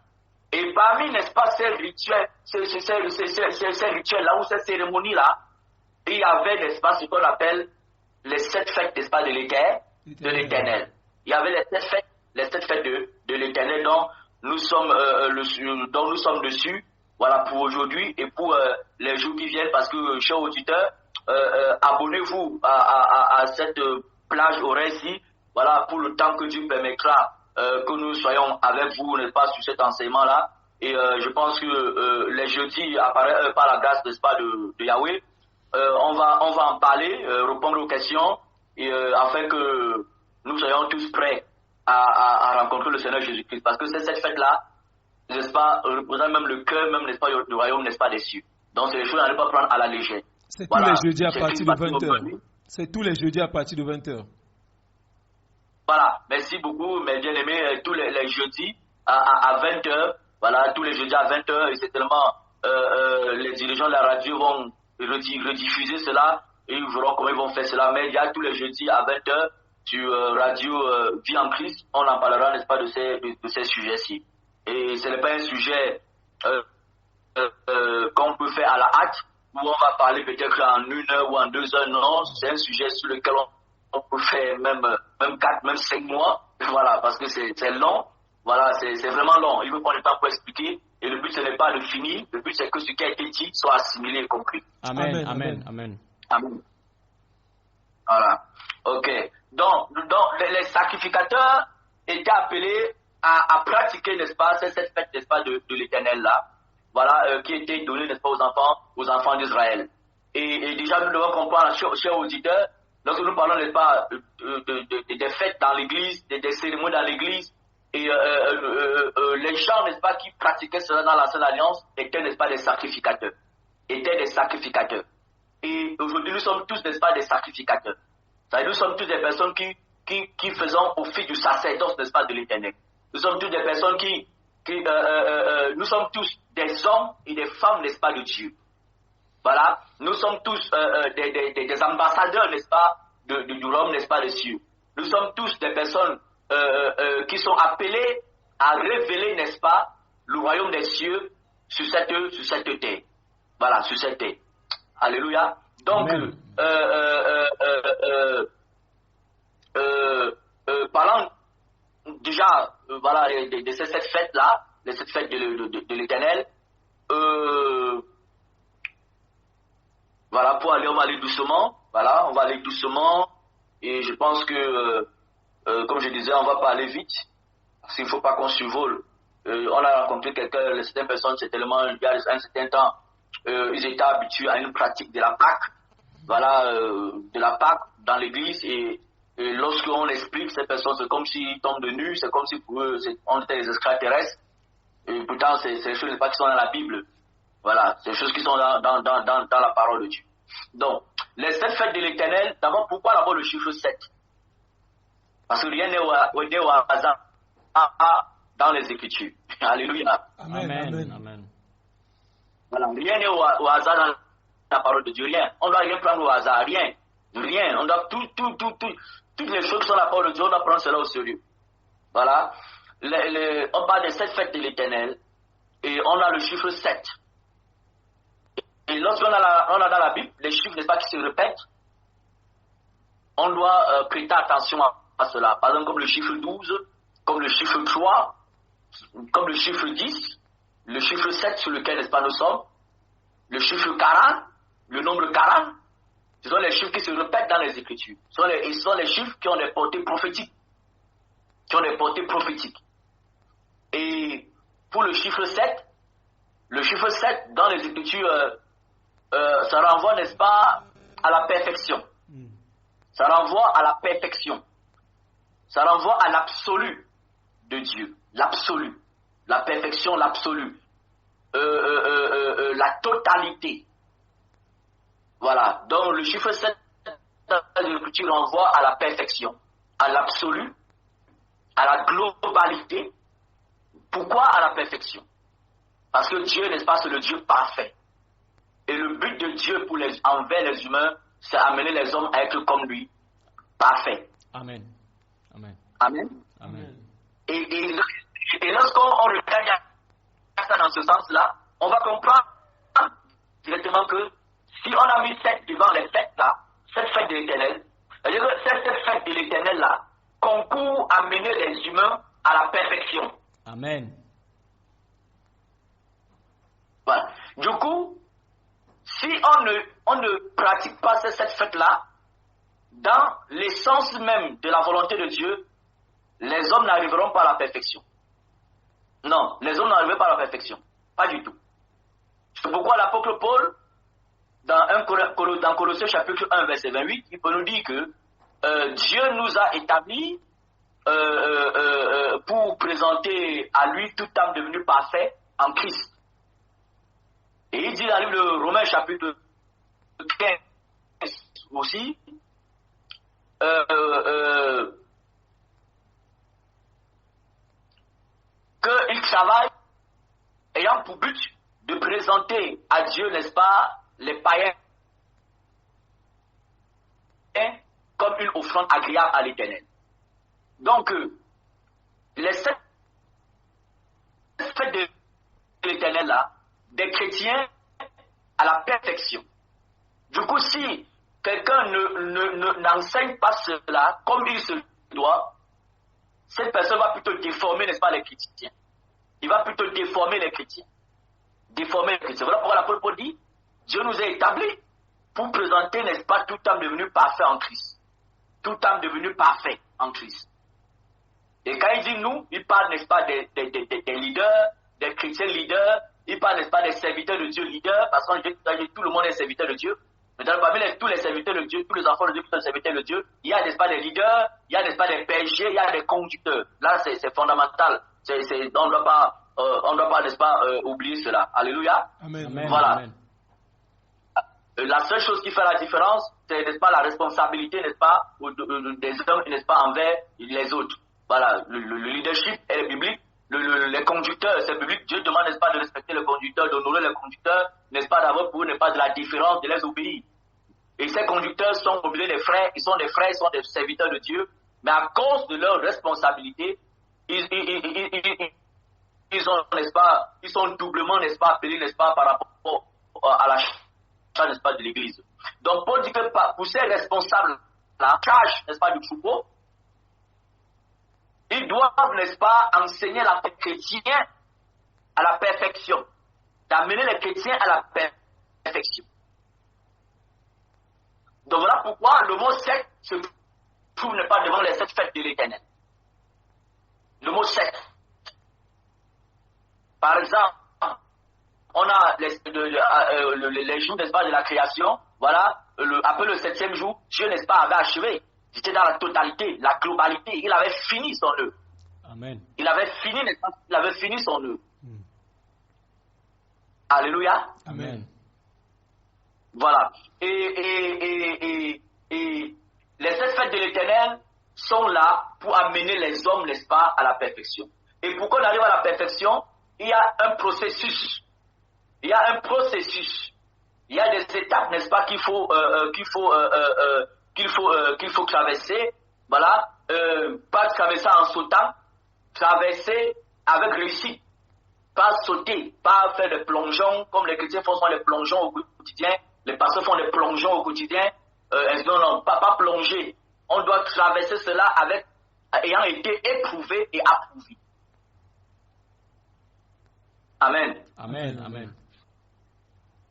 Et parmi, n'est-ce pas, ces rituels, ces rituels-là ou ces cérémonies-là, il y avait, n'est-ce pas, ce qu'on appelle les 7 fêtes, n'est-ce pas, de l'Éternel. Il y avait les sept fêtes de l'Éternel dont nous sommes dessus, voilà, pour aujourd'hui et pour les jours qui viennent, parce que, chers auditeurs, abonnez-vous à cette plage horaire ici, voilà, pour le temps que Dieu permettra que nous soyons avec vous, n'est-ce pas, sur cet enseignement-là. Et je pense que les jeudis, par la grâce, n'est-ce pas, de Yahweh, on va en parler, répondre aux questions, et afin que nous soyons tous prêts à rencontrer le Seigneur Jésus-Christ. Parce que c'est cette fête-là, n'est-ce pas, représente même le cœur, même, n'est-ce pas, du royaume, n'est-ce pas, des cieux. Donc c'est des choses à ne pas prendre à la légère. C'est Voilà, tous les jeudis à c'est partir une de partie 20h. C'est tous les jeudis à partir de 20h. Voilà, merci beaucoup, mes bien-aimés, tous les jeudis à 20h, voilà, tous les jeudis à 20h, et c'est tellement les dirigeants de la radio vont rediffuser cela, et ils verront comment ils vont faire cela, mais il y a tous les jeudis à 20h sur Radio Vie en Christ, on en parlera, n'est-ce pas, de ces sujets-ci. Et ce n'est pas un sujet qu'on peut faire à la hâte, où on va parler peut-être en 1 heure ou en 2 heures, non, c'est un sujet sur lequel on peut faire même 4, même 5 mois, voilà, parce que c'est long, voilà, c'est vraiment long. Il faut prendre le temps pour expliquer, et le but ce n'est pas de finir, le but c'est que ce qui a été dit soit assimilé et compris. Amen, amen, amen. Amen. Voilà, ok. Donc les sacrificateurs étaient appelés à pratiquer, n'est-ce pas, cette fête, n'est-ce pas, de l'Éternel là, voilà, qui était donnée, n'est-ce pas, aux enfants d'Israël. Et déjà, nous devons comprendre, chers auditeurs, lorsque nous parlons, n'est-ce pas, des fêtes dans l'église, des cérémonies dans l'église, et les gens, n'est-ce pas, qui pratiquaient cela dans l'ancienne alliance étaient, n'est-ce pas, des sacrificateurs. Et aujourd'hui, nous sommes tous, n'est-ce pas, des sacrificateurs. C'est-à-dire, nous sommes tous des personnes qui faisons office du sacerdoce, n'est-ce pas, de l'Éternel. Nous sommes tous des personnes nous sommes tous des hommes et des femmes, n'est-ce pas, de Dieu. Voilà, nous sommes tous des ambassadeurs, n'est-ce pas, du royaume, n'est-ce pas, des cieux. Nous sommes tous des personnes qui sont appelées à révéler, n'est-ce pas, le royaume des cieux sur cette terre. Voilà, sur cette terre. Alléluia. Donc, parlant déjà, voilà, de cette fête-là, de cette fête de l'Éternel, voilà, on va aller doucement, voilà, on va aller doucement, et je pense que, comme je disais, on va pas aller vite, parce qu'il ne faut pas qu'on survole. On a rencontré certaines personnes, c'est tellement, il y a un certain temps, ils étaient habitués à une pratique de la Pâque, voilà, de la Pâque dans l'église, et lorsqu'on explique ces personnes, c'est comme s'ils tombent de nu, c'est comme si pour eux, on était des extraterrestres. Et pourtant, c'est des choses qui sont dans la Bible. Voilà, c'est des choses qui sont dans la parole de Dieu. Donc, les 7 fêtes de l'Éternel, d'abord, pourquoi d'abord le chiffre 7? Parce que rien n'est au hasard dans les Écritures. Alléluia. Amen, amen, amen. Voilà, rien n'est au hasard dans la parole de Dieu. Rien. On ne doit rien prendre au hasard. Rien. On doit toutes les choses qui sont dans la parole de Dieu, on doit prendre cela au sérieux. Voilà. On parle des 7 fêtes de l'Éternel et on a le chiffre 7. Et lorsqu'on a dans la Bible les chiffres, n'est-ce pas, qui se répètent, on doit prêter attention à cela. Par exemple, comme le chiffre 12, comme le chiffre 3, comme le chiffre 10, le chiffre 7 sur lequel, n'est-ce pas, nous sommes, le chiffre 40, le nombre 40, ce sont les chiffres qui se répètent dans les Écritures. Ce sont les chiffres qui ont des portées prophétiques. Et pour le chiffre 7 dans les Écritures, ça renvoie, n'est-ce pas, à la perfection. Ça renvoie à la perfection. Ça renvoie à l'absolu de Dieu. L'absolu. La perfection, l'absolu. La totalité. Voilà. Donc le chiffre 7 dans les Écritures renvoie à la perfection, à l'absolu, à la globalité. Pourquoi à la perfection? Parce que Dieu, n'est-ce pas, c'est le Dieu parfait. Et le but de Dieu envers les humains, c'est amener les hommes à être comme lui, parfait. Amen. Amen. Amen. Amen. Et lorsqu'on regarde ça dans ce sens-là, on va comprendre directement que si on a mis 7 devant les fêtes là, cette fête de l'Éternel, c'est-à-dire que cette fête de l'Éternel là concourt à mener les humains à la perfection. Amen. Voilà. Du coup, si on ne pratique pas cette fête là, dans l'essence même de la volonté de Dieu, les hommes n'arriveront pas à la perfection. Non, les hommes n'arriveront pas à la perfection. Pas du tout. C'est pourquoi l'apôtre Paul, dans Colossiens chapitre 1, verset 28, il peut nous dire que Dieu nous a établis pour présenter à lui toute âme devenue parfaite en Christ. Et il dit dans le livre de Romains chapitre 15 aussi, qu'il travaille ayant pour but de présenter à Dieu, n'est-ce pas, les païens comme une offrande agréable à l'Éternel. Donc, les 7 fêtes de l'Éternel là, des chrétiens à la perfection. Du coup, si quelqu'un n'enseigne pas cela comme il se doit, cette personne va plutôt déformer, n'est-ce pas, les chrétiens. Il va plutôt déformer les chrétiens. Déformer les chrétiens. Voilà pourquoi l'apôtre Paul dit, Dieu nous a établis pour présenter, n'est-ce pas, tout âme devenu parfait en Christ. Tout âme devenu parfait en Christ. Et quand il dit nous, il parle, n'est-ce pas, des leaders, des chrétiens leaders, il parle, n'est-ce pas, des serviteurs de Dieu leaders, parce que tout le monde est serviteur de Dieu. Mais parmi tous les serviteurs de Dieu, tous les enfants de Dieu qui sont serviteurs de Dieu, il y a, n'est-ce pas, des leaders, il y a, n'est-ce pas, des bergers, il y a des conducteurs. Là, c'est fondamental. On ne doit pas, n'est-ce pas, oublier cela. Alléluia. Amen. Voilà. Amen. La seule chose qui fait la différence, c'est, n'est-ce pas, la responsabilité, n'est-ce pas, des hommes, n'est-ce pas, envers les autres. Voilà, le leadership est biblique, les conducteurs, c'est biblique. Dieu demande, n'est-ce pas, de respecter les conducteurs, d'honorer les conducteurs, n'est-ce pas, d'avoir pour eux, n'est-ce pas, de la différence, de les obéir. Et ces conducteurs sont au milieu des frères, ils sont des frères, ils sont des serviteurs de Dieu, mais à cause de leur responsabilité, ils ont, n'est-ce pas, ils sont doublement, n'est-ce pas, appelés, n'est-ce pas, par rapport à la charge, n'est-ce pas, de l'Église. Donc, Paul dit que pour ces responsables, la charge, n'est-ce pas, du troupeau, ils doivent, n'est-ce pas, enseigner les chrétiens à la perfection, d'amener les chrétiens à la perfection. Donc voilà pourquoi le mot 7 se trouve, n'est pas, devant les 7 fêtes de l'Éternel. Le mot 7. Par exemple, on a les jours, n'est-ce pas, de la création. Voilà, après le 7e jour, Dieu, n'est-ce pas, avait achevé. C'était dans la totalité, la globalité. Il avait fini son œuvre. Amen. Il avait fini, n'est-ce pas, il avait fini son œuvre. Alléluia. Amen. Voilà. Et les 7 fêtes de l'Éternel sont là pour amener les hommes, n'est-ce pas, à la perfection. Et pour qu'on arrive à la perfection, il y a un processus. Il y a un processus. Il y a des étapes, n'est-ce pas, qu'il faut traverser. Voilà. Pas traverser en sautant, traverser avec réussite. Pas sauter, pas faire des plongeons, comme les chrétiens font les plongeons au quotidien. Les pasteurs font des plongeons au quotidien. Non, pas plonger. On doit traverser cela avec, ayant été éprouvé et approuvé. Amen. Amen. Amen.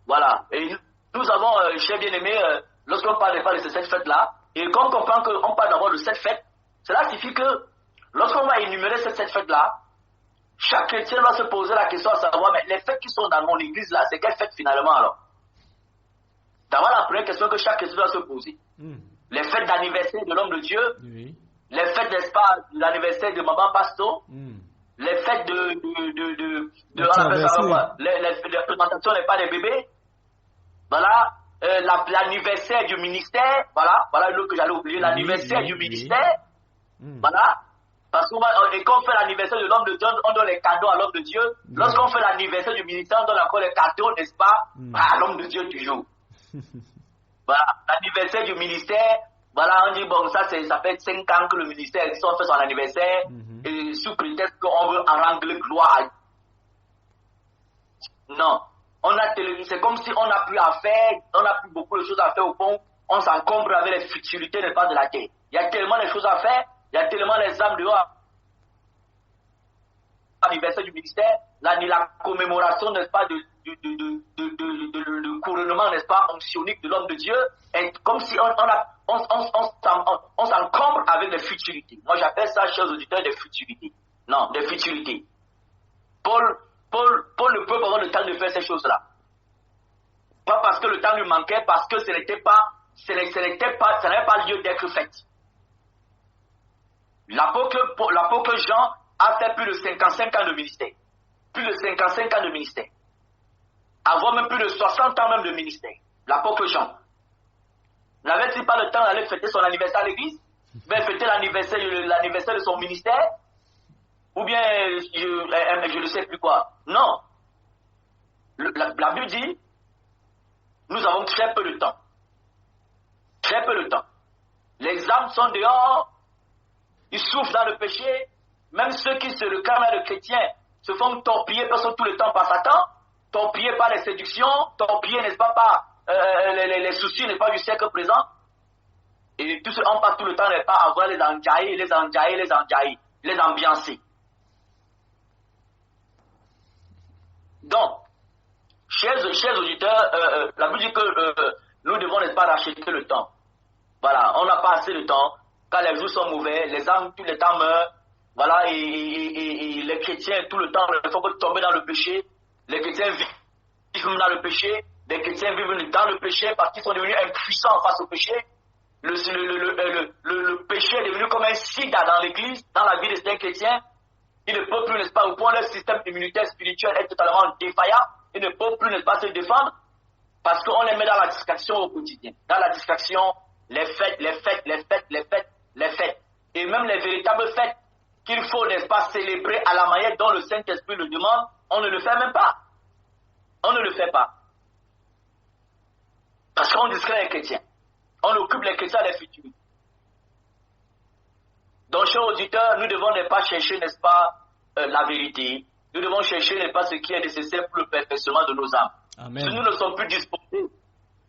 Voilà. Et nous avons, chers bien-aimés, lorsqu'on parle de ces 7 fêtes-là, et quand on comprend qu'on parle d'abord de 7 fêtes, cela signifie que lorsqu'on va énumérer ces 7 fêtes-là, chaque chrétien va se poser la question à savoir, mais les fêtes qui sont dans mon église là, c'est quelle fête finalement alors? D'abord, la première question que chaque chrétien doit se poser. Les fêtes d'anniversaire de l'homme de Dieu, les fêtes, n'est-ce pas, de l'anniversaire de maman Pasto, les fêtes les présentations, n'est pas des bébés, voilà, l'anniversaire du ministère, voilà l'autre que j'allais oublier, l'anniversaire du ministère, voilà. Parce qu'on et quand on fait l'anniversaire de l'homme de Dieu, on donne les cadeaux à l'homme de Dieu. Lorsqu'on fait l'anniversaire du ministère, on donne encore les cadeaux, n'est-ce pas, à l'homme de Dieu toujours. Voilà, l'anniversaire du ministère, voilà, on dit, bon, ça fait 5 ans que le ministère existe, on fait son anniversaire, et sous prétexte qu'on veut en rendre gloire. Non, c'est comme si on n'a plus à faire, on n'a plus beaucoup de choses à faire au fond, on s'encombre avec les futilités, n'est-ce pas, de la terre. Il y a tellement de choses à faire. Il y a tellement les âmes dehors. L'anniversaire du ministère, la commémoration, n'est-ce pas, du couronnement, n'est-ce pas, onctionique de l'homme de Dieu, et comme si on a on s'encombre avec des futilités. Moi, j'appelle ça, chers auditeurs, des futilités. Non, des futilités. Paul ne peut pas avoir le temps de faire ces choses-là. Pas parce que le temps lui manquait, parce que ça n'avait pas lieu d'être fait. L'apôtre Jean a fait plus de 55 ans de ministère. Plus de 55 ans de ministère. Avoir même plus de 60 ans même de ministère. L'apôtre Jean. N'avait-il pas le temps d'aller fêter son anniversaire à l'église? Ben, fêter l'anniversaire de son ministère? Ou bien, je ne sais plus quoi. Non. La Bible dit, nous avons très peu de temps. Très peu de temps. Les âmes sont dehors, ils souffrent dans le péché. Même ceux qui se réclament de chrétiens se font torpiller tout le temps par Satan, torpiller par les séductions, torpiller, n'est-ce pas, par les soucis, n'est-ce pas, du siècle présent. Et tout ce on passe tout le temps, n'est-ce pas, à voir les ambiancer. Donc, chers auditeurs, la Bible dit que nous devons, n'est-ce pas, racheter le temps. Voilà, on n'a pas assez de temps. Quand les jours sont mauvais, les âmes tout le temps meurent. Voilà, et les chrétiens tout le temps, il faut tomber dans le péché. Les chrétiens vivent dans le péché. Les chrétiens vivent dans le péché parce qu'ils sont devenus impuissants face au péché. Le péché est devenu comme un sida dans l'église, dans la vie de certains chrétiens. Ils ne peuvent plus, n'est-ce pas, au point leur système immunitaire spirituel est totalement défaillant. Ils ne peuvent plus, n'est-ce pas, se défendre parce qu'on les met dans la distraction au quotidien. Dans la distraction, les fêtes. Et même les véritables fêtes qu'il faut, n'est-ce pas, célébrer à la manière dont le Saint-Esprit le demande, on ne le fait même pas. On ne le fait pas. Parce qu'on distrait les chrétiens. On occupe les chrétiens des futurs. Donc, chers auditeurs, nous devons ne pas chercher, n'est-ce pas, la vérité. Nous devons chercher, n'est-ce pas, ce qui est nécessaire pour le perfectionnement de nos âmes. Amen. Si nous ne sommes plus disposés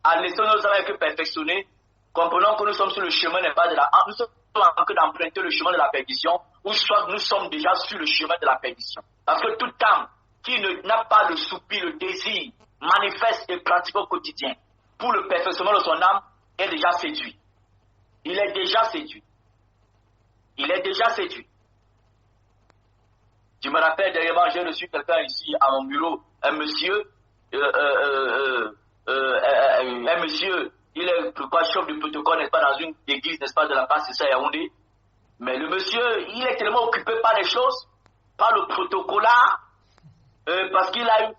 à laisser nos âmes être perfectionnées, comprenons que nous sommes sur le chemin, n'est-ce pas, nous sommes en train d'emprunter le chemin de la perdition, ou soit nous sommes déjà sur le chemin de la perdition. Parce que toute âme qui n'a pas le soupir, le désir, manifeste et pratique au quotidien pour le perfectionnement de son âme, est déjà séduit. Il est déjà séduit. Il est déjà séduit. Je me rappelle dernièrement, j'ai reçu quelqu'un ici à mon bureau, un monsieur, il est chef du protocole, n'est-ce pas, dans une église, n'est-ce pas, de la place, c'est ça, Yaoundé. Mais le monsieur, il est tellement occupé par les choses, par le protocolat, parce qu'il a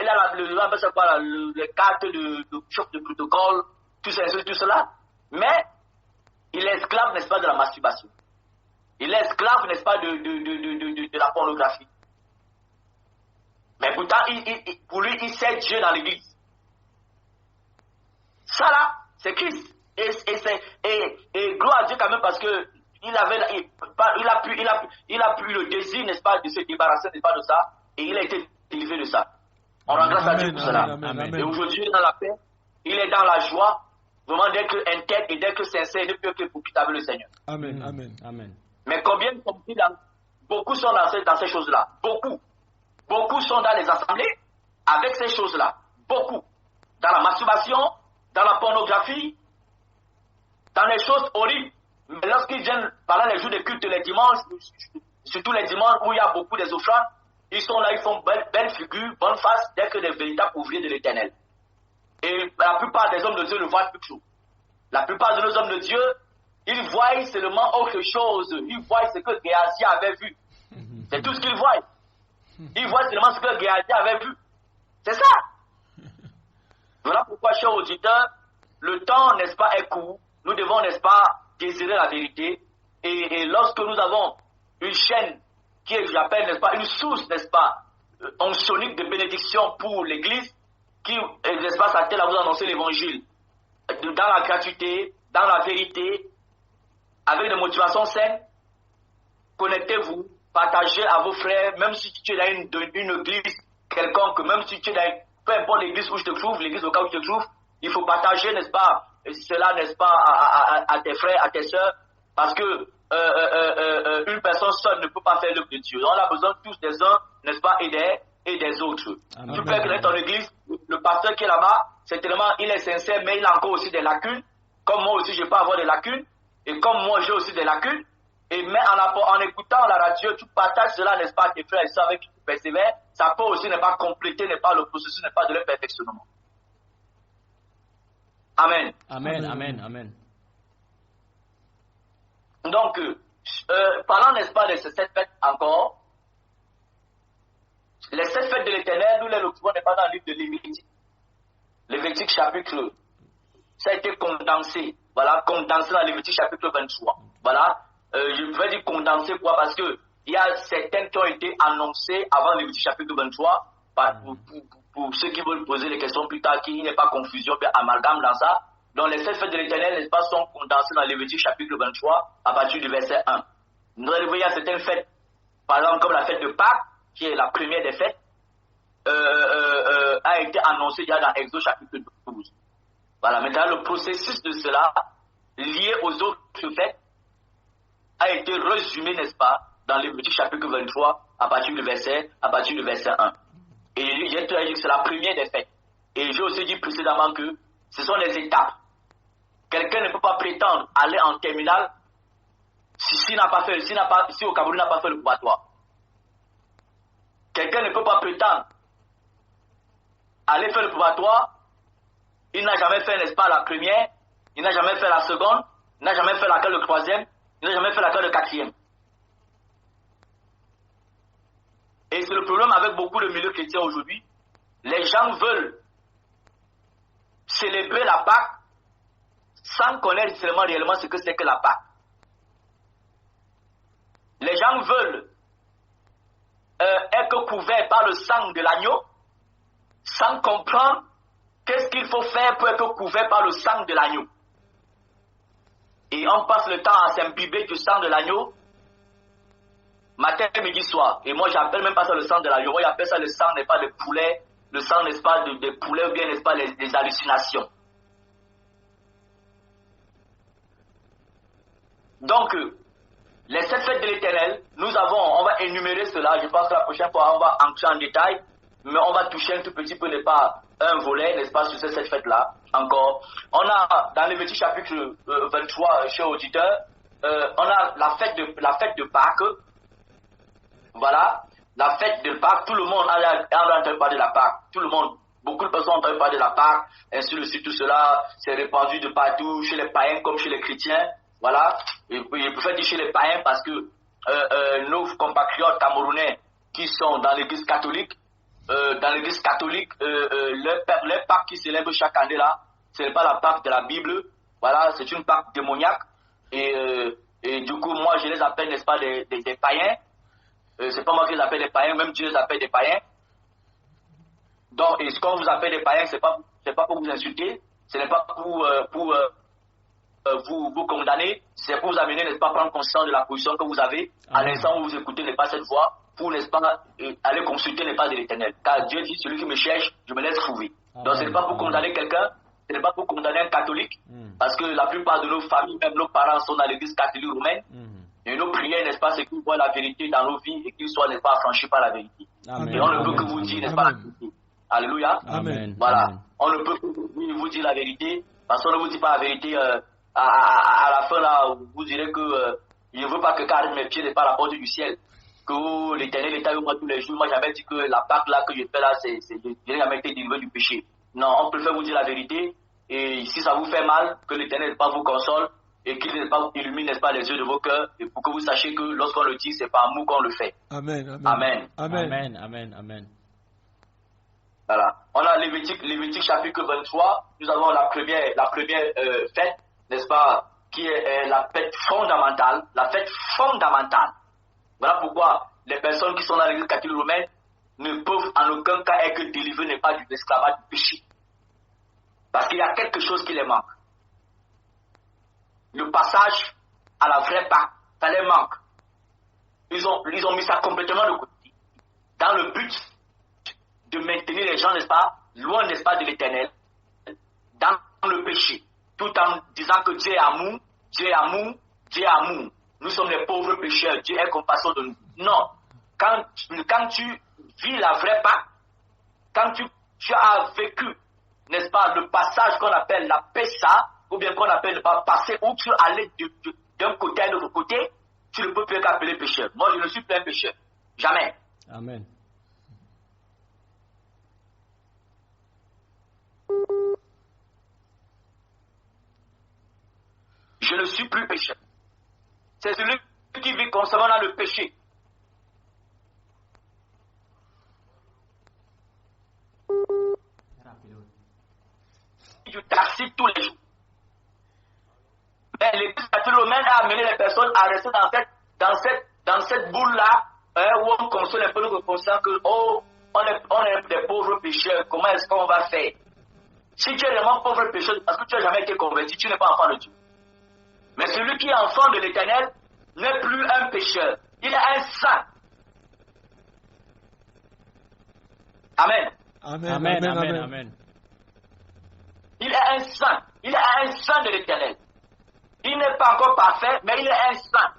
les cartes de chef de protocole, tout cela. Mais il est esclave, n'est-ce pas, de la masturbation. Il est esclave, n'est-ce pas, de la pornographie. Mais pourtant, pour lui, il sait Dieu dans l'église. Ça là, c'est Christ. Et gloire à Dieu quand même parce que il a pu le désir, n'est-ce pas, de se débarrasser, n'est-ce pas, de ça. Et il a été délivré de ça. On rend grâce à Dieu pour cela. Et aujourd'hui, il est dans la paix, il est dans la joie, vraiment d'être intègre et d'être sincère, ne peut que profitable le Seigneur. Amen, amen, amen. Mais combien beaucoup sont dans ces choses-là. Beaucoup sont dans les assemblées avec ces choses-là. Beaucoup. Dans la masturbation, dans la pornographie, dans les choses horribles. Mais lorsqu'ils viennent pendant les jours de culte les dimanches, surtout les dimanches où il y a beaucoup des offrandes, ils sont là, ils font belle figure, bonne face, d'être des véritables ouvriers de l'Éternel. Et la plupart des hommes de Dieu ne voient plus tout. La plupart de nos hommes de Dieu, ils voient seulement autre chose. Ils voient ce que Géasi avait vu. C'est tout ce qu'ils voient. Ils voient seulement ce que Géasi avait vu. C'est ça. Voilà pourquoi, chers auditeurs, le temps, n'est-ce pas, est court. Nous devons, n'est-ce pas, désirer la vérité. Et lorsque nous avons une chaîne qui est, j'appelle, n'est-ce pas, une source, n'est-ce pas, onctionique de bénédiction pour l'Église, qui, n'est-ce pas, s'attelle à vous annoncer l'Évangile dans la gratuité, dans la vérité, avec des motivations saines, connectez-vous, partagez à vos frères, même si tu es dans une église quelconque, même si tu es dans, peu importe l'église où je te trouve, l'église au cas où je te trouve, il faut partager, n'est-ce pas, cela, n'est-ce pas, à tes frères, à tes sœurs, parce que une personne seule ne peut pas faire l'œuvre de Dieu. On a besoin tous des uns, n'est-ce pas, et des autres. Amen. Tu peux être dans ton église, le pasteur qui est là-bas, c'est tellement, il est sincère, mais il a encore aussi des lacunes. comme moi aussi je peux avoir des lacunes, et comme moi j'ai aussi des lacunes, et mais en écoutant la radio, tu partages cela, n'est-ce pas, tes frères et sœurs avec qui tu persévères, ça peut aussi ne pas compléter, n'est pas le processus, n'est pas de leur perfectionnement. Amen. Amen, amen, amen. Donc, parlant, n'est-ce pas, de ces 7 fêtes encore, les 7 fêtes de l'Éternel, nous les retrouvons, n'est pas dans le livre de Lévitique. Lévitique chapitre, ça a été condensé, voilà, condensé dans Lévitique chapitre 23. Voilà, je vais dire condensé quoi, parce que il y a certaines qui ont été annoncées avant Lévitique chapitre 23, pour ceux qui veulent poser les questions plus tard, qu'il n'y ait pas confusion, bien amalgame dans ça. Donc les 7 fêtes de l'Éternel, n'est-ce pas, sont condensées dans Lévitique chapitre 23 à partir du verset 1. Nous allons voir, il y a certaines fêtes, par exemple comme la fête de Pâques, qui est la première des fêtes, a été annoncée déjà dans Exode chapitre 12. Voilà, maintenant le processus de cela, lié aux autres fêtes, a été résumé, n'est-ce pas, dans Lévitique chapitre 23 à partir du verset 1. Et j'ai dit que c'est la première des fêtes. Et j'ai aussi dit précédemment que ce sont des étapes. Quelqu'un ne peut pas prétendre aller en terminale si au Cameroun n'a pas fait le probatoire. Quelqu'un ne peut pas prétendre aller faire le probatoire, il n'a jamais fait, n'est-ce pas, la première, il n'a jamais fait la seconde, il n'a jamais fait laquelle le troisième, il n'a jamais fait laquelle le quatrième. Et c'est le problème avec beaucoup de milieux chrétiens aujourd'hui. Les gens veulent célébrer la Pâque sans connaître seulement réellement ce que c'est que la Pâque. Les gens veulent être couverts par le sang de l'agneau sans comprendre qu'est-ce qu'il faut faire pour être couvert par le sang de l'agneau. Et on passe le temps à s'imbiber du sang de l'agneau matin, midi, soir. Et moi, j'appelle même pas ça le sang de l'agneau. Moi, j'appelle ça le sang, n'est pas de poulet, le sang, n'est-ce pas, de poulet ou bien, n'est-ce pas, des hallucinations. Donc, les 7 fêtes de l'Éternel, on va énumérer cela. Je pense que la prochaine fois, on va entrer en détail, mais on va toucher un tout petit peu, n'est pas, un volet, n'est-ce pas, sur ces 7 fêtes-là. Encore. On a, dans le petit chapitre 23, chez auditeur, on a la fête de Pâques. Voilà, la fête de Pâques, tout le monde a entendu parler de la Pâques. Tout le monde, beaucoup de personnes ont entendu parler de la Pâques, ainsi de suite, tout cela s'est répandu de partout, chez les païens comme chez les chrétiens. Voilà, et je préfère dire chez les païens parce que nos compatriotes camerounais qui sont dans l'église catholique, leur Pâques qui célèbre chaque année là, ce n'est pas la Pâques de la Bible, voilà, c'est une Pâques démoniaque, et du coup, moi je les appelle, n'est-ce pas, des païens. C'est pas moi qui les appelle des païens, même Dieu les appelle des païens. Donc, et quand vous appelle des païens, c'est pas pour vous insulter, ce n'est pas pour vous condamner, c'est pour vous amener, n'est-ce pas, prendre conscience de la position que vous avez à l'instant où vous écoutez, n'est pas cette voix, pour, n'est-ce pas, aller consulter, n'est pas de l'Éternel. Car Dieu dit, celui qui me cherche, je me laisse trouver. Donc, ce n'est pas pour condamner quelqu'un, ce n'est pas pour condamner un catholique, parce que la plupart de nos familles, même nos parents, sont dans l'église catholique romaine. Et nos prières, n'est-ce pas, c'est qu'ils voient la vérité dans nos vies et qu'ils soient, n'est-ce pas, affranchis par la vérité. Amen. Et on ne peut que vous dire, n'est-ce pas, la vérité. Alléluia. Amen. Voilà. Amen. On ne peut que vous dire la vérité, parce qu'on ne vous dit pas la vérité à la fin, là, vous direz que je ne veux pas que caresse mes pieds, n'est pas la porte du ciel. Que l'Éternel est avec moi tous les jours. Moi, j'avais dit que la Pâque là que je fais là, je n'ai jamais été délivré du péché. Non, on préfère vous dire la vérité. Et si ça vous fait mal, que l'Éternel n'est pas vous console. Et qu'il n'est pas illumine, n'est-ce pas, les yeux de vos cœurs, et pour que vous sachiez que lorsqu'on le dit, c'est pas à nous qu'on le fait. Amen. Amen. Amen. Amen. Amen. Amen. Voilà. On a Lévitique chapitre 23. Nous avons la première fête, n'est-ce pas, qui est la fête fondamentale. La fête fondamentale. Voilà pourquoi les personnes qui sont dans l'église catholique romaine ne peuvent en aucun cas être délivrées, n'est pas, de l'esclavage du péché. Parce qu'il y a quelque chose qui les manque. Le passage à la vraie Pâque, ça les manque. Ils ont mis ça complètement de côté. Dans le but de maintenir les gens, n'est-ce pas, loin, n'est-ce pas, de l'Éternel, dans le péché, tout en disant que Dieu est amour, Dieu est amour, Dieu est amour. Nous sommes les pauvres pécheurs, Dieu est compassion de nous. Non. Quand tu vis la vraie Pâque, quand tu as vécu, n'est-ce pas, le passage qu'on appelle la Pessa, ou bien qu'on appelle passer outre, aller d'un côté à l'autre côté, tu ne peux plus qu'appeler pécheur. Moi, je ne suis plus un pécheur. Jamais. Amen. Je ne suis plus pécheur. C'est celui qui vit constamment dans le péché. Du taxi tous les jours. Mais l'Église catholique a amené les personnes à rester dans cette boule-là, où on console un peu le conscient que, oh, on est des pauvres pécheurs, comment est-ce qu'on va faire? Si tu es vraiment pauvre pécheur, parce que tu n'as jamais été converti, tu n'es pas enfant de Dieu. Mais celui qui est enfant de l'Éternel n'est plus un pécheur, il est un saint. Amen. Amen. Amen. Amen. Amen. Amen. Amen. Il est un saint. Il est un saint de l'Éternel. Il n'est pas encore parfait, mais il est un saint.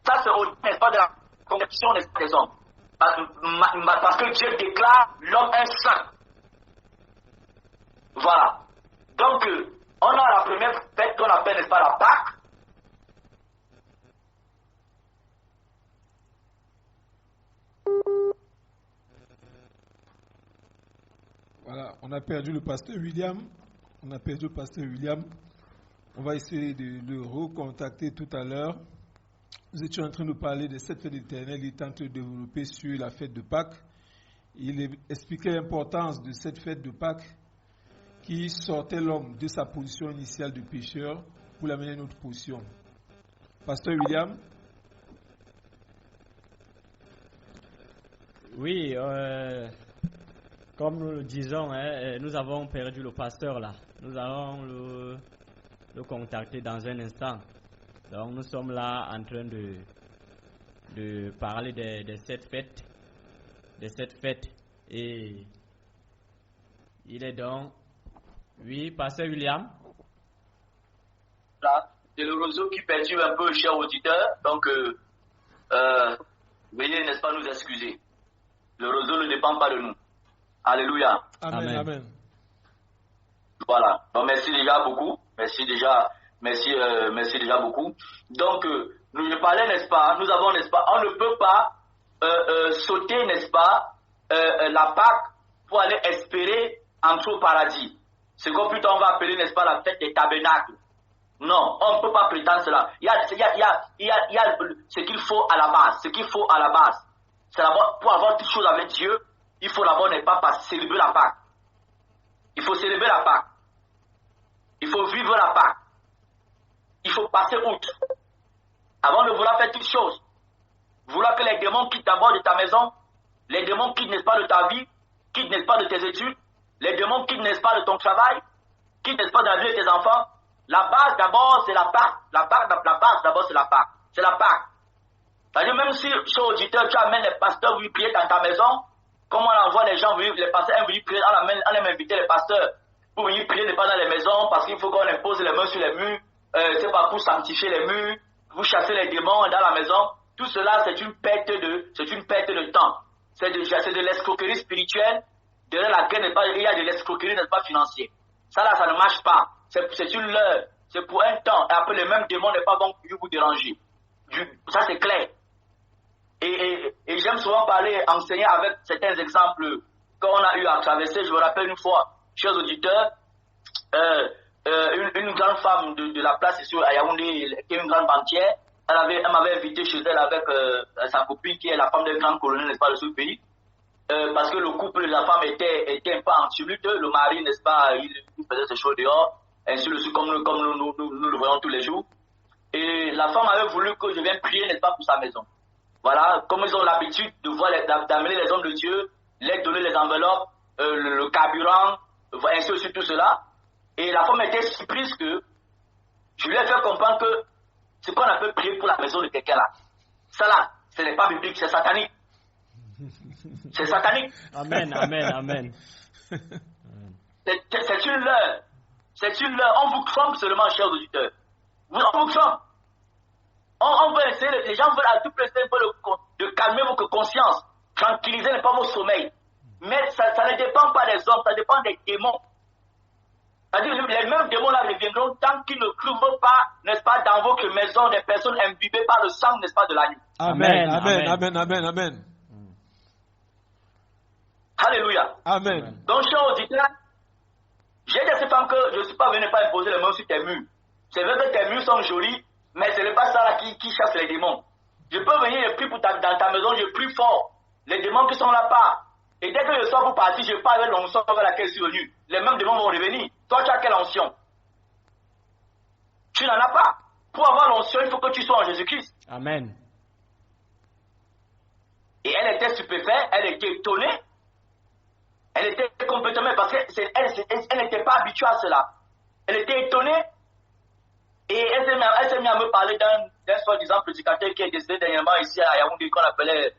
Ça, c'est au n'est-ce pas de la conception des hommes. Parce que Dieu déclare l'homme un saint. Voilà. Donc, on a la première fête qu'on appelle, n'est-ce pas, la Pâque. Voilà, on a perdu le pasteur William. On va essayer de le recontacter tout à l'heure. Nous étions en train de parler de cette fête éternelle. Il est en train de développer sur la fête de Pâques. Il expliquait l'importance de cette fête de Pâques qui sortait l'homme de sa position initiale de pécheur pour l'amener à une autre position. Pasteur William. Oui, comme nous le disons, nous avons perdu le pasteur là. Nous allons le contacter dans un instant. Donc nous sommes là en train de parler de cette fête. Et il est donc... Oui, pasteur William. Là, c'est le réseau qui perturbe un peu, chers auditeurs. Donc, veuillez, n'est-ce pas, nous excuser. Le réseau ne dépend pas de nous. Alléluia. Amen. Amen. Amen. Voilà. Donc, merci déjà beaucoup. Merci déjà beaucoup. Donc, nous je parlais, n'est-ce pas, nous avons, n'est-ce pas, on ne peut pas sauter, n'est-ce pas, la Pâque pour aller espérer entrer au paradis. C'est comme plutôt on va appeler, n'est-ce pas, la fête des tabernacles. Non, on ne peut pas prétendre cela. Il y a ce qu'il faut à la base. Ce qu'il faut à la base. C'est d'abord, pour avoir toute chose avec Dieu, il faut d'abord ne pas célébrer la Pâque. Il faut célébrer la Pâque. Il faut vivre la Pâque. Il faut passer outre. Avant de vouloir faire toutes choses. Vouloir que les démons quittent d'abord de ta maison, les démons quittent, n'est-ce pas, de ta vie, quittent, n'est-ce pas, de tes études, les démons quittent, n'est-ce pas, de ton travail, quittent, n'est-ce pas, de la vie de tes enfants. La base d'abord, c'est la Pâque. La base d'abord, c'est la Pâque. C'est la Pâque. C'est-à-dire, même si, cher auditeur, tu amènes les pasteurs venir prier dans ta maison, comme on envoie les gens venir, les pasteurs venir prier, on aime inviter les pasteurs pour venir prier, n'est pas dans les maisons, parce qu'il faut qu'on impose les mains sur les murs, c'est pas pour sanctifier les murs, pour chasser les démons dans la maison. Tout cela, c'est une perte de temps. C'est de l'escroquerie spirituelle, derrière laquelle il y a de l'escroquerie, n'est-ce pas, financière. Ça là, ça ne marche pas. C'est une leurre. C'est pour un temps. Et après, le même démon n'est pas bon pour vous déranger. Ça, c'est clair. Et j'aime souvent enseigner avec certains exemples qu'on a eu à traverser. Je me rappelle une fois, chers auditeurs, une grande femme de la place ici à Yaoundé, qui est une grande banquière, elle m'avait invité chez elle avec sa copine qui est la femme d'un grand colonel, n'est-ce pas, de ce pays. Parce que le couple de la femme était un peu en tumulte, le mari, n'est-ce pas, il faisait ses choses dehors, ainsi de suite, comme nous le voyons tous les jours. Et la femme avait voulu que je vienne prier, n'est-ce pas, pour sa maison. Voilà, comme ils ont l'habitude d'amener les hommes de Dieu, leur donner les enveloppes, le carburant, ainsi de suite, tout cela. Et la femme était surprise que je lui ai fait comprendre que ce qu'on appelle prier pour la maison de quelqu'un là, ça là, ce n'est pas biblique, c'est satanique. C'est satanique. Amen, amen, amen. C'est une leurre. C'est une leurre. On vous trompe seulement, chers auditeurs. On vous trompe. On veut essayer, les gens veulent à tout prix essayer de calmer votre conscience, tranquilliser pas vos sommeils. Mais ça ne dépend pas des hommes, ça dépend des démons. C'est-à-dire les mêmes démons là reviendront tant qu'ils ne trouvent pas, n'est-ce pas, dans votre maison des personnes imbibées par le sang, n'est-ce pas, de l'agneau. Amen, amen, amen, amen, amen. Alléluia. Amen. Donc, chers auditeurs, j'ai dit à ces femmes que je ne suis pas venu pas imposer les mains sur tes murs. C'est vrai que tes murs sont jolis, mais ce n'est pas ça là qui chasse les démons. Je peux venir et prier dans ta maison, je prie fort. Les démons qui sont là-bas. Et dès que je sors pour partir, je parle avec l'onction avec laquelle je suis venu. Les mêmes démons vont revenir. Toi, tu as quelle onction? Tu n'en as pas. Pour avoir l'onction, il faut que tu sois en Jésus-Christ. Amen. Et elle était stupéfaite, elle était étonnée. Elle était complètement, parce qu'elle n'était pas habituée à cela. Elle était étonnée. Et elle s'est mise à me parler d'un soi-disant prédicateur qui est décédé dernièrement ici à Yaoundé, qu'on appelait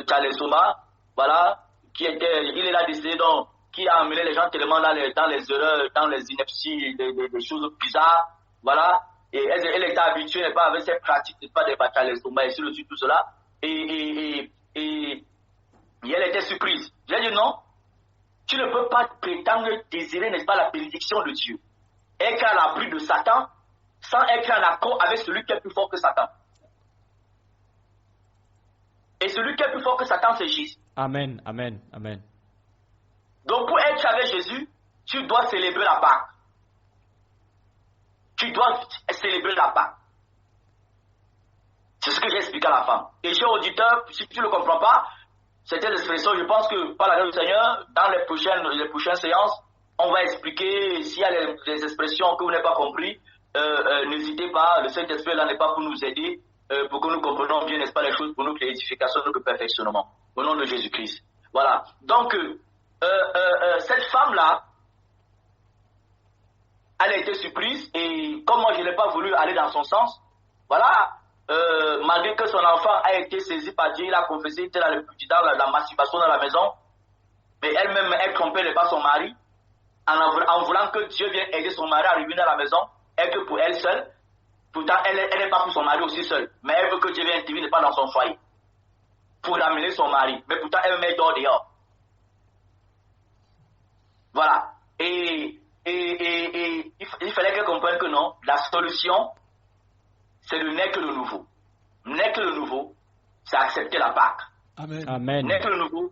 Charles Soma. Voilà. Il est là décédé, donc, qui a amené les gens tellement dans les erreurs, dans les inepties, des choses bizarres. Voilà. Et elle était habituée, n'est pas avec ses pratiques, n'est pas des Charles Soma, et sur le dessus tout cela. Et elle était surprise. J'ai dit non. Tu ne peux pas prétendre désirer, n'est-ce pas, la bénédiction de Dieu. Être à l'abri de Satan, sans être en accord avec celui qui est plus fort que Satan. Et celui qui est plus fort que Satan, c'est Jésus. Amen, amen, amen. Donc pour être avec Jésus, tu dois célébrer la Pâque. Tu dois célébrer la Pâque. C'est ce que j'ai expliqué à la femme. Et chers auditeurs, si tu ne le comprends pas, c'était l'expression, je pense que par la grâce du Seigneur, dans les prochaines séances, on va expliquer s'il y a des expressions que vous n'avez pas compris. N'hésitez pas, le Saint-Esprit là n'est pas pour nous aider, pour que nous comprenions bien, n'est-ce pas, les choses pour notre édification, notre perfectionnement. Au nom de Jésus-Christ. Voilà. Donc, cette femme-là, elle a été surprise, et comme moi je n'ai pas voulu aller dans son sens, voilà. Malgré que son enfant a été saisi par Dieu, il a confessé, il était dans la masturbation dans la maison, mais elle-même, elle trompait pas son mari, en voulant que Dieu vienne aider son mari à revenir dans la maison, et que pour elle seule, pourtant elle n'est pas pour son mari aussi seule, mais elle veut que Dieu vienne intervenir pas dans son foyer, pour amener son mari, mais pourtant elle dort dehors. Voilà. Et il fallait qu'elle comprenne que non, la solution, c'est de naître le nouveau. Naître le nouveau, c'est accepter la Pâque. Amen. Amen. Naître le nouveau,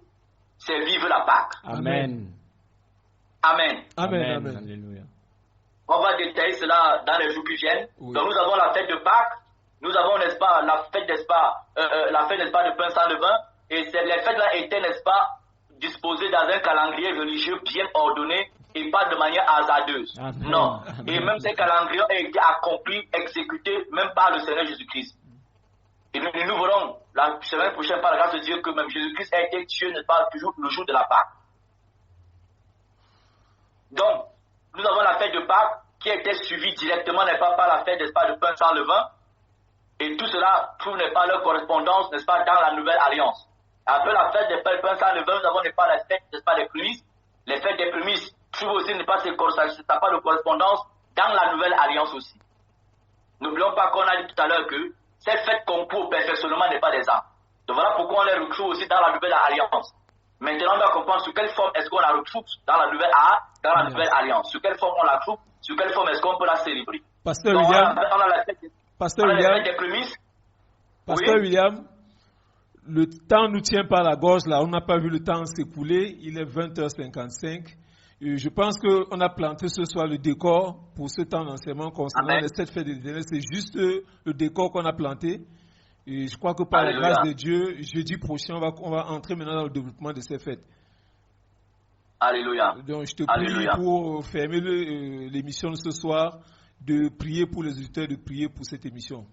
c'est vivre la Pâque. Amen. Amen. Amen. Amen. Alléluia. On va détailler cela dans les jours qui viennent. Oui. Donc nous avons la fête de Pâques, nous avons, n'est-ce pas, la fête, n'est-ce pas, de pain sans levain, et les fêtes-là étaient, n'est-ce pas, disposées dans un calendrier religieux bien ordonné et pas de manière hasardeuse. Amen. Non. Amen. Et même ces calendriers ont été accomplis, exécutés, même par le Seigneur Jésus-Christ. Et nous verrons la semaine prochaine, par la grâce de Dieu, que même Jésus-Christ a été tué, n'est-ce pas, toujours le jour de la Pâque. Donc, nous avons la fête de Pâques qui a été suivie directement, n'est-ce pas, par la fête, n'est-ce pas, de pain sans levain. Et tout cela trouve, n'est-ce pas, leur correspondance, n'est-ce pas, dans la nouvelle alliance. Après la fête des pain sans levain, nous avons, n'est-ce pas, la fête, n'est-ce pas, des prémices. Les fêtes des prémices trouvent aussi, n'est-ce pas, ça n'a pas de correspondance dans la nouvelle alliance aussi. N'oublions pas qu'on a dit tout à l'heure que ces fêtes concourent au perfectionnement n'est pas des âmes. Donc voilà pourquoi on les retrouve aussi dans la nouvelle alliance. Maintenant, on doit comprendre sous quelle forme est-ce qu'on la retrouve dans la nouvelle alliance. Sous quelle forme on la trouve, sous quelle forme est-ce qu'on peut la célébrer. Pasteur Donc, William, on a la fête, Pasteur on a la William, fête des prémices. Pasteur Oui. William, le temps nous tient par la gorge là, on n'a pas vu le temps s'écouler, il est 20h55. Et je pense qu'on a planté ce soir le décor pour ce temps d'enseignement concernant Amen. les 7 fêtes de l'Éternel. C'est juste le décor qu'on a planté. Et je crois que par Alléluia. la grâce de Dieu, jeudi prochain, on va entrer maintenant dans le développement de ces fêtes. Alléluia. Donc je te prie Alléluia. pour fermer l'émission de ce soir, de prier pour les auditeurs, de prier pour cette émission.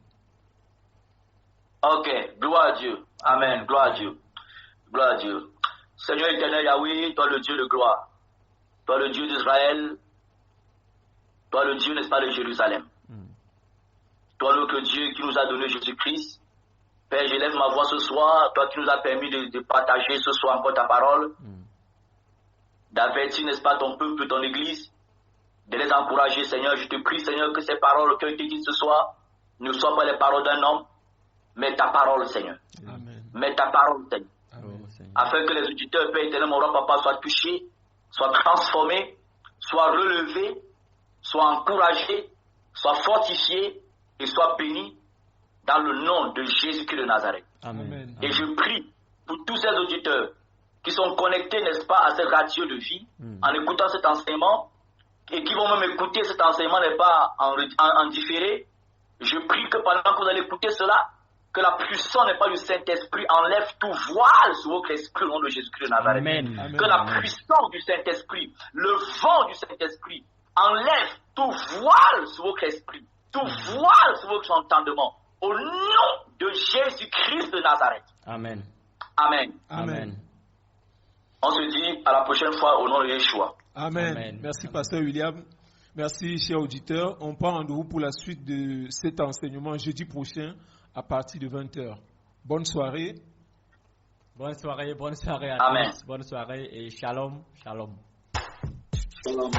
Ok, gloire à Dieu. Amen, gloire à Dieu. Gloire à Dieu. Seigneur éternel Yahweh, toi le Dieu de gloire. Toi le Dieu d'Israël. Toi le Dieu, n'est-ce pas, de Jérusalem. Toi notre Dieu qui nous a donné Jésus-Christ. Père, j'élève ma voix ce soir. Toi qui nous as permis de partager ce soir encore ta parole. D'avertir, n'est-ce pas, ton peuple, ton église. De les encourager, Seigneur. Je te prie, Seigneur, que ces paroles qui ont été dites ce soir ne soient pas les paroles d'un homme, mais ta parole, Seigneur. Amen. Mais ta parole, Seigneur. Amen. Afin que les auditeurs, Père éternel, mon roi, papa, soient touchés, soient transformés, soient relevés soient encouragés, soient fortifiés et soient bénis dans le nom de Jésus-Christ de Nazareth. Amen. Et je prie pour tous ces auditeurs qui sont connectés, n'est-ce pas, à cette radio de vie, en écoutant cet enseignement, et qui vont même écouter cet enseignement, n'est pas en différé. Je prie que pendant que vous allez écouter cela, que la puissance, n'est pas du Saint-Esprit, enlève tout voile sur votre esprit au nom de Jésus-Christ de Nazareth. Amen. Que la puissance du Saint-Esprit, le vent du Saint-Esprit, enlève tout voile sur votre esprit, tout voile sur votre entendement. Au nom de Jésus-Christ de Nazareth. Amen. Amen. Amen. On se dit à la prochaine fois au nom de Yeshua. Amen. Amen. Merci, Pasteur William. Merci, chers auditeurs. On prend rendez-vous pour la suite de cet enseignement jeudi prochain à partir de 20h. Bonne soirée. Bonne soirée à Amen. tous. Bonne soirée et shalom, shalom. Shalom.